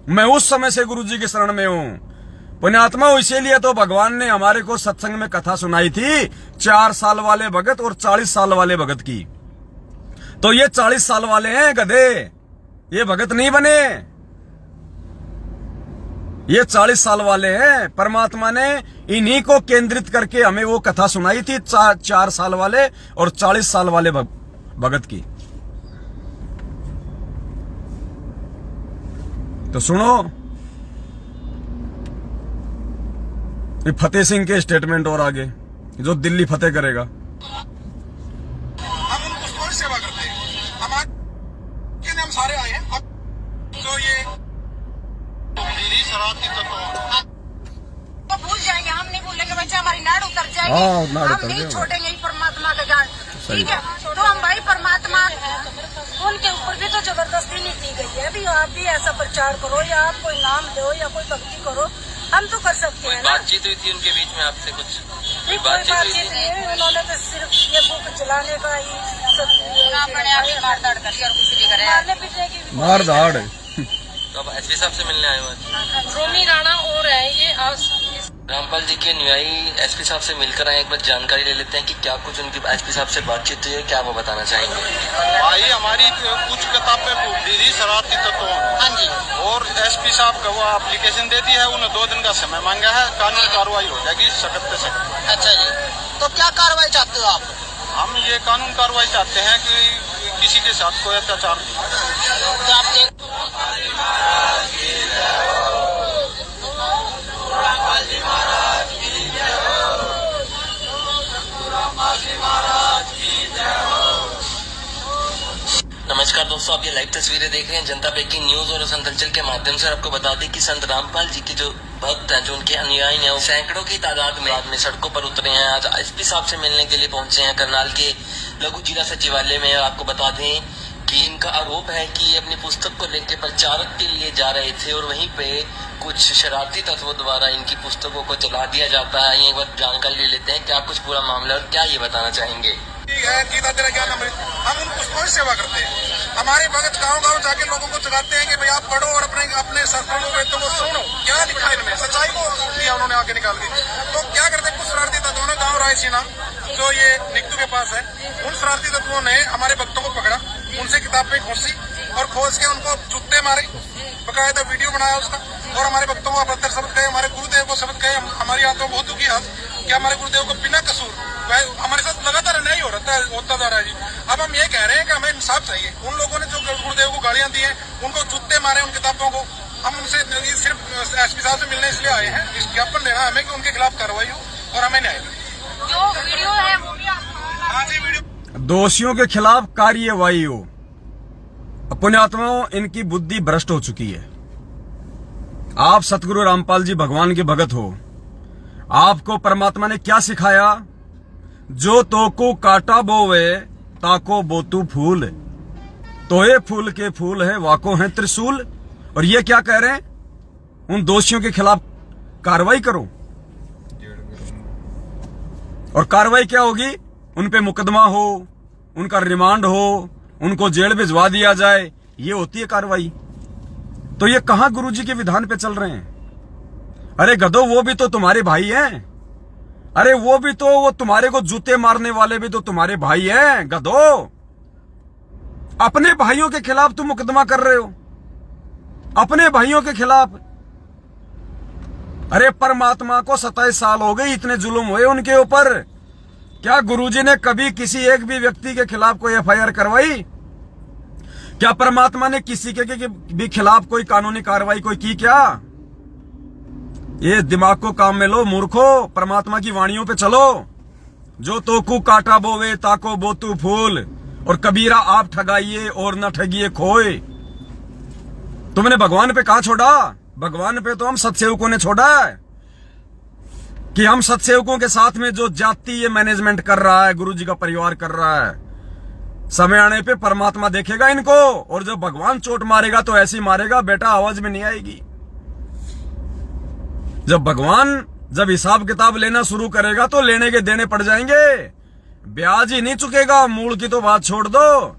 मैं उस समय से गुरुजी की शरण में हूं। पुण्यात्मा, इसीलिए तो भगवान ने हमारे को सत्संग में कथा सुनाई थी 4 साल वाले भगत और 40 साल वाले भगत की। तो ये 40 साल वाले हैं गधे, ये भगत नहीं बने, ये 40 साल वाले हैं। परमात्मा ने इन्हीं को केंद्रित करके हमें वो कथा सुनाई थी 4 साल वाले और 40 साल वाले भगत की। तो सुनो, ये फतेह सिंह के स्टेटमेंट और आगे, जो दिल्ली फतेह करेगा। हम उनको कौन सेवा करते हैं? हमारे हम सारे आए हैं। अब जो ये दीदी शरारती तो भूल जाएंगे, हम नहीं भूलेंगे बच्चे, हमारी नाड़ उतर हाँ, जाएगी, नाड़ हम उतर नहीं जाएगी। छोड़ेंगे परमात्मा का ज्ञान। ठीक है, तो हम भाई परमात्मा, उनके ऊपर भी तो जबरदस्ती नहीं की गई है। अभी आप भी ऐसा प्रचार करो या आप कोई नाम दो या कोई भक्ति करो, हम तो कर सकते हैं ना। बातचीत हुई थी उनके बीच में आपसे कुछ? नहीं, कोई बातचीत नहीं, उन्होंने तो सिर्फ ये बुक चलाने का ही मारने पीटने की मार धाड़। तो अब एसपी साहब से मिलने आए हुए हैं। रोमी राणा और है ये रामपाल जी के अनुयायी एसपी साहब से मिलकर आए, एक बार जानकारी ले लेते हैं कि क्या कुछ उनकी एसपी साहब से बातचीत हुई है, क्या वो बताना चाहेंगे। भाई हमारी कुछ किताबें दीदी शरारती तत्वों। हाँ जी। और एसपी साहब का वो एप्लीकेशन दे दी है, उन्हें 2 दिन का समय मांगा है, कानूनी कार्रवाई हो जाएगी सख्त से सख्त। अच्छा जी, तो क्या कार्रवाई चाहते हो आप? हम ये कानून कार्रवाई चाहते हैं कि किसी के साथ कोई अत्याचार नहीं। तो आपके नमस्कार दोस्तों, आप ये लाइव तस्वीरें देख रहे हैं जनता ब्रेकिंग न्यूज और संतंचल के माध्यम से। आपको बता दें कि संत रामपाल जी के जो भक्त हैं, जो उनके अनुयायी हैं, वो सैकड़ों की तादाद में सड़कों पर उतरे हैं। आज एसपी साहब से मिलने के लिए पहुंचे हैं करनाल के लघु जिला सचिवालय में। और आपको बता दें कि इनका आरोप है कि ये अपनी पुस्तक को लेकर प्रचारक के लिए जा रहे थे और वहीं पे कुछ शरारती तत्वों द्वारा इनकी पुस्तकों को जला दिया जाता है। ये एक बार जानकारी ले लेते हैं क्या कुछ पूरा मामला और क्या ये बताना चाहेंगे। ठीक है, गीता तेरा ज्ञान अमृत। हम उनको कौन सेवा करते हैं? हमारे भगत गांव-गांव जाके लोगों को जगाते हैं कि भाई आप पढ़ो और अपने शास्त्रों को तो वो सुनो। क्या लिखा है इनमें? सच्चाई को दिया उन्होंने आगे निकाल के। तो क्या करते हैं कुछ शरारती तत्वों ने, गाँव रायसीना जो ये निकटू के पास है, उन शरारती तत्वों ने हमारे भक्तों को पकड़ा, उनसे किताब पे घुसी और खोज के उनको जूते मारे, बकायदा वीडियो बनाया उसका, और हमारे भक्तों को अपहत्तर शब्द कहे, हमारे गुरुदेव को शब्द कहे। हमारी आत्मा बहुत दुखी है कि हमारे गुरुदेव को बिना कसूर हमारे साथ होता जा रहा है जी। अब हम ये कह रहे हैं कि हमें इंसाफ चाहिए। उन लोगों ने जो गुरुदेव को गालियां दी हैं, उनको जूते मारे उन किताबों को, हम उनसे सिर्फ एसपी साहब से मिलने इसलिए आए हैं, इस ज्ञापन देना हमें कि उनके खिलाफ कार्रवाई हो और हमें न्याय मिले। जो वीडियो है वो भी आप हाँ जी, वीडियो दोषियों के खिलाफ कार्यवाही हो। पुण्यात्माओं, इनकी बुद्धि भ्रष्ट हो चुकी है। आप सतगुरु रामपाल जी भगवान के भगत हो, आपको परमात्मा ने क्या सिखाया? जो तो को काटा बोवे ताको बोतू फूल, तो ये फूल के फूल है वाको है त्रिशूल। और ये क्या कह रहे हैं? उन दोषियों के खिलाफ कार्रवाई करो। और कार्रवाई क्या होगी? उन पे मुकदमा हो, उनका रिमांड हो, उनको जेल भिजवा दिया जाए, ये होती है कार्रवाई। तो ये कहां गुरुजी के विधान पे चल रहे हैं? अरे गधो, वो भी तो तुम्हारे भाई हैं। अरे वो तुम्हारे को जूते मारने वाले भी तो तुम्हारे भाई हैं गधो। अपने भाइयों के खिलाफ तुम मुकदमा कर रहे हो, अपने भाइयों के खिलाफ। अरे परमात्मा को 27 साल हो गए, इतने जुल्म हुए उनके ऊपर। क्या गुरुजी ने कभी किसी एक भी व्यक्ति के खिलाफ कोई एफआईआर करवाई? क्या परमात्मा ने किसी के भी खिलाफ कोई कानूनी कार्रवाई कोई की क्या? ये दिमाग को काम में लो मूर्खो, परमात्मा की वाणियों पे चलो। जो तोकू काटा बोवे ताको बोतू फूल, और कबीरा आप ठगाइए और न ठगिए खोए। तुमने भगवान पे कहां छोड़ा? भगवान पे तो हम सत्सेवकों ने छोड़ा है कि हम सत्सेवकों के साथ में जो जाति ये मैनेजमेंट कर रहा है, गुरुजी का परिवार कर रहा है, समय आने पे परमात्मा देखेगा इनको। और जब भगवान चोट मारेगा तो ऐसी मारेगा बेटा, आवाज में नहीं आएगी। जब भगवान जब हिसाब किताब लेना शुरू करेगा तो लेने के देने पड़ जाएंगे, ब्याज ही नहीं चुकेगा। मूल की तो बात छोड़ दो।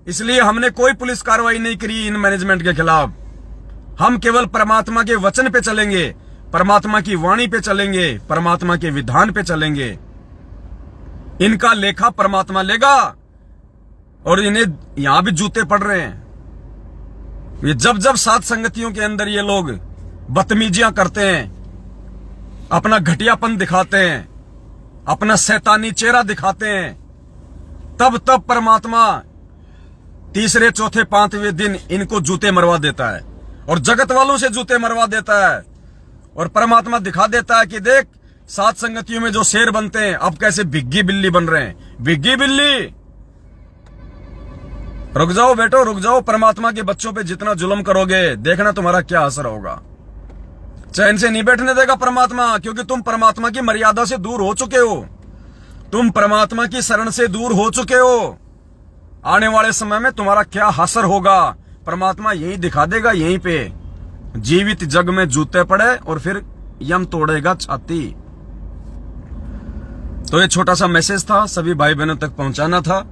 इसलिए हमने कोई पुलिस कार्रवाई नहीं करी इन मैनेजमेंट के खिलाफ। हम केवल परमात्मा के वचन पे चलेंगे, परमात्मा की वाणी पे चलेंगे, परमात्मा के विधान पे चलेंगे। इनका लेखा परमात्मा लेगा। और इन्हें यहां भी जूते पड़ रहे हैं। ये जब जब सात संगतियों के अंदर ये लोग बदतमीजियां करते हैं, अपना घटियापन दिखाते हैं, अपना शैतानी चेहरा दिखाते हैं, तब तब परमात्मा तीसरे चौथे पांचवें दिन इनको जूते मरवा देता है और जगत वालों से जूते मरवा देता है। और परमात्मा दिखा देता है कि देख, सात संगतियों में जो शेर बनते हैं अब कैसे भिग्गी बिल्ली बन रहे हैं। भिग्गी बिल्ली, रुक जाओ बेटो, रुक जाओ। परमात्मा के बच्चों पे जितना जुल्म करोगे देखना तुम्हारा क्या असर होगा। चैन से नहीं बैठने देगा परमात्मा, क्योंकि तुम परमात्मा की मर्यादा से दूर हो चुके हो, तुम परमात्मा की शरण से दूर हो चुके हो। आने वाले समय में तुम्हारा क्या असर होगा परमात्मा यही दिखा देगा। यहीं पे जीवित जग में जूते पड़े और फिर यम तोड़ेगा छाती। तो ये छोटा सा मैसेज था, सभी भाई बहनों तक पहुंचाना था।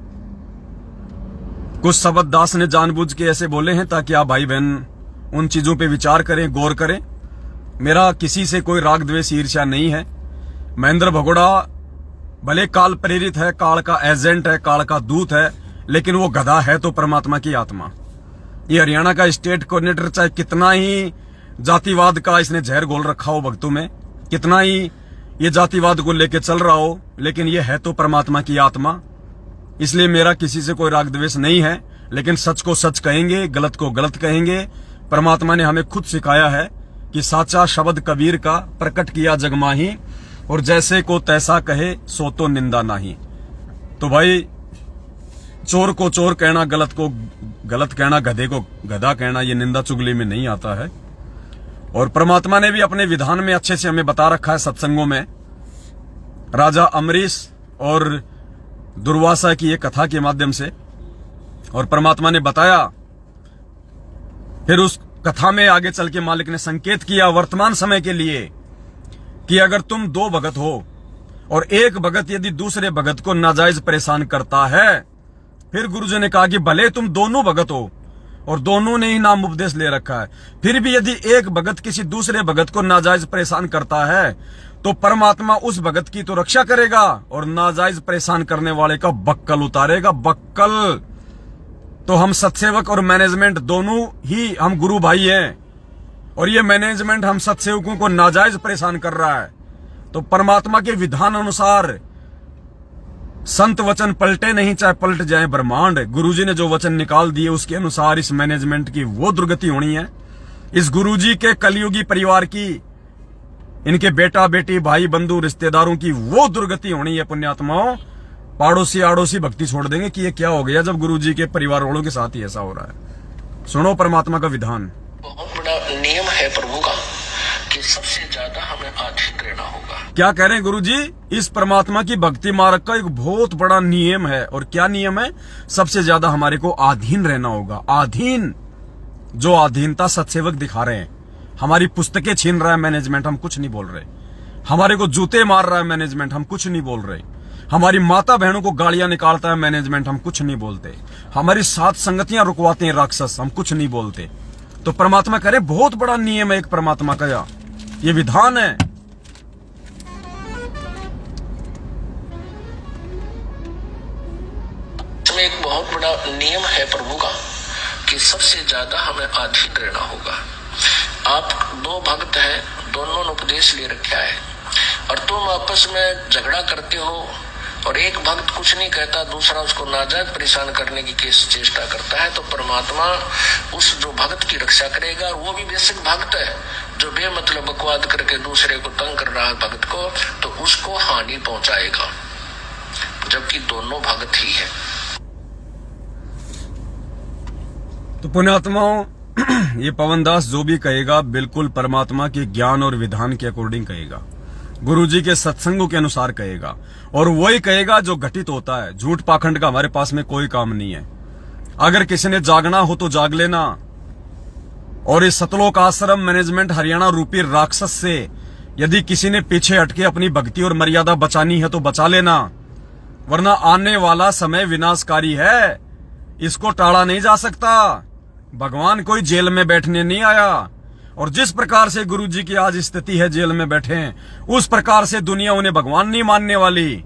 कुछ शब्द दास ने जानबूझ के ऐसे बोले हैं ताकि आप भाई बहन उन चीजों पे विचार करें, गौर करें। मेरा किसी से कोई राग द्वेष ईर्ष्या नहीं है। महेंद्र भगोड़ा भले काल प्रेरित है, काल का एजेंट है, काल का दूत है, लेकिन वो गधा है तो परमात्मा की आत्मा। ये हरियाणा का स्टेट कोऑर्डिनेटर चाहे कितना ही जातिवाद का इसने जहर घोल रखा हो भक्तों में, कितना ही ये जातिवाद को लेके चल रहा हो, लेकिन ये है तो परमात्मा की आत्मा। इसलिए मेरा किसी से कोई राग द्वेष नहीं है, लेकिन सच को सच कहेंगे, गलत को गलत कहेंगे। परमात्मा ने हमें खुद सिखाया है कि साचा शब्द कबीर का प्रकट किया जग माही, और जैसे को तैसा कहे सो तो निंदा नहीं। तो भाई, चोर को चोर कहना, गलत को गलत कहना, गधे को गधा कहना, ये निंदा चुगली में नहीं आता है। और परमात्मा ने भी अपने विधान में अच्छे से हमें बता रखा है सत्संगों में। राजा अमरीश और दुर्वासा की एक कथा के माध्यम से, और परमात्मा ने बताया, फिर उस कथा में आगे चल के मालिक ने संकेत किया वर्तमान समय के लिए कि अगर तुम दो भगत हो और एक भगत यदि दूसरे भगत को नाजायज परेशान करता है, फिर गुरुजी ने कहा कि भले तुम दोनों भगत हो और दोनों ने ही नाम उपदेश ले रखा है, फिर भी यदि एक भगत किसी दूसरे भगत को नाजायज परेशान करता है तो परमात्मा उस भगत की तो रक्षा करेगा और नाजायज परेशान करने वाले का बक्कल उतारेगा। बक्कल तो हम सत्सेवक और मैनेजमेंट दोनों ही हम गुरु भाई हैं, और ये मैनेजमेंट हम सत्सेवकों को नाजायज परेशान कर रहा है। तो परमात्मा के विधान अनुसार संत वचन पलटे नहीं, चाहे पलट जाए ब्रह्मांड। गुरुजी ने जो वचन निकाल दिए उसके अनुसार इस मैनेजमेंट की वो दुर्गति होनी है। इस गुरुजी के कलयुगी परिवार की, इनके बेटा बेटी भाई बंधु रिश्तेदारों की वो दुर्गति होनी है। पुण्यात्माओं, पाड़ोसी आड़ोसी भक्ति छोड़ देंगे कि ये क्या हो गया जब गुरुजी के परिवार वालों के साथ ही ऐसा हो रहा है। सुनो परमात्मा का विधान। बहुत बड़ा नियम है प्रभु का कि सबसे ज्यादा हमें अधीन रहना होगा। क्या कह रहे हैं गुरुजी? इस परमात्मा की भक्ति मार्ग का एक बहुत बड़ा नियम है। और क्या नियम है? सबसे ज्यादा हमारे को अधीन रहना होगा। अधीन, जो अधीनता सत्सेवक दिखा रहे हैं। हमारी पुस्तकें छीन रहा है मैनेजमेंट, हम कुछ नहीं बोल रहे। हमारे को जूते मार रहा है मैनेजमेंट, हम कुछ नहीं बोल रहे। हमारी माता बहनों को गालियां निकालता है मैनेजमेंट, हम कुछ नहीं बोलते। हमारी साथ संगतियां रुकवाते हैं राक्षस, हम कुछ नहीं बोलते। तो परमात्मा कह रहे बहुत बड़ा नियम है एक परमात्मा का, ये विधान है। इसमें एक बहुत बड़ा नियम है प्रभु का कि सबसे ज्यादा हमें अधीन रहना होगा। आप दो भक्त हैं, दोनों ने उपदेश ले रखा है और तुम आपस में झगड़ा करते हो और एक भक्त कुछ नहीं कहता, दूसरा उसको नाजायज परेशान करने की चेष्टा करता है, तो परमात्मा उस जो भक्त की रक्षा करेगा। और वो भी बेसिक भक्त है जो बेमतलब बकवाद करके दूसरे को तंग कर रहा है भक्त को, तो उसको हानि पहुंचाएगा, जबकि दोनों भक्त ही है। तो पुण्यात्माओं, ये पवनदास जो भी कहेगा बिल्कुल परमात्मा के ज्ञान और विधान के अकॉर्डिंग कहेगा, गुरुजी के सत्संगों के अनुसार कहेगा। और वही कहेगा जो घटित होता है। झूठ पाखंड का हमारे पास में कोई काम नहीं है। अगर किसी ने जागना हो तो जाग लेना। और इस सतलोक आश्रम मैनेजमेंट हरियाणा रूपी राक्षस से यदि किसी ने पीछे हटके अपनी भक्ति और मर्यादा बचानी है तो बचा लेना, वरना आने वाला समय विनाशकारी है, इसको टाला नहीं जा सकता। भगवान कोई जेल में बैठने नहीं आया। और जिस प्रकार से गुरुजी की आज स्थिति है, जेल में बैठे हैं, उस प्रकार से दुनिया उन्हें भगवान नहीं मानने वाली।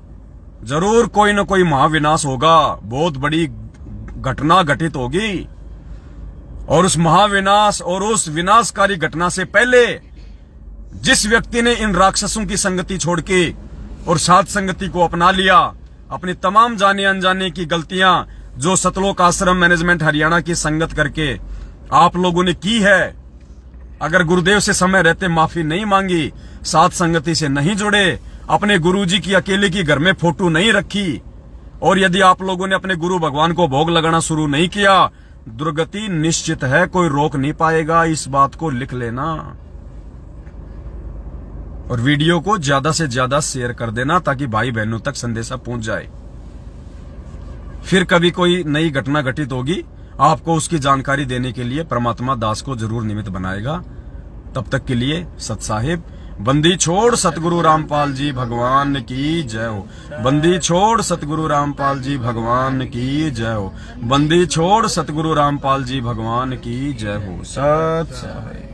जरूर कोई न कोई महाविनाश होगा, बहुत बड़ी घटना घटित होगी। और उस महाविनाश और उस विनाशकारी घटना से पहले जिस व्यक्ति ने इन राक्षसों की संगति छोड़ के और साथ संगति को अपना लिया, अपनी तमाम जाने अनजाने की गलतियां जो सतलोक आश्रम मैनेजमेंट हरियाणा की संगत करके आप लोगों ने की है, अगर गुरुदेव से समय रहते माफी नहीं मांगी, साथ संगति से नहीं जुड़े, अपने गुरुजी की अकेले की घर में फोटो नहीं रखी, और यदि आप लोगों ने अपने गुरु भगवान को भोग लगाना शुरू नहीं किया, दुर्गति निश्चित है, कोई रोक नहीं पाएगा। इस बात को लिख लेना। और वीडियो को ज्यादा से ज्यादा शेयर कर देना ताकि भाई बहनों तक संदेशा पहुंच जाए। फिर कभी कोई नई घटना घटित होगी, आपको उसकी जानकारी देने के लिए परमात्मा दास को जरूर निमित्त बनाएगा। तब तक के लिए सत साहिब, बंदी छोड़ सतगुरु रामपाल जी भगवान की जय हो। बंदी छोड़ सतगुरु रामपाल जी भगवान की जय हो। बंदी छोड़ सतगुरु रामपाल जी भगवान की जय हो। सत साहिब।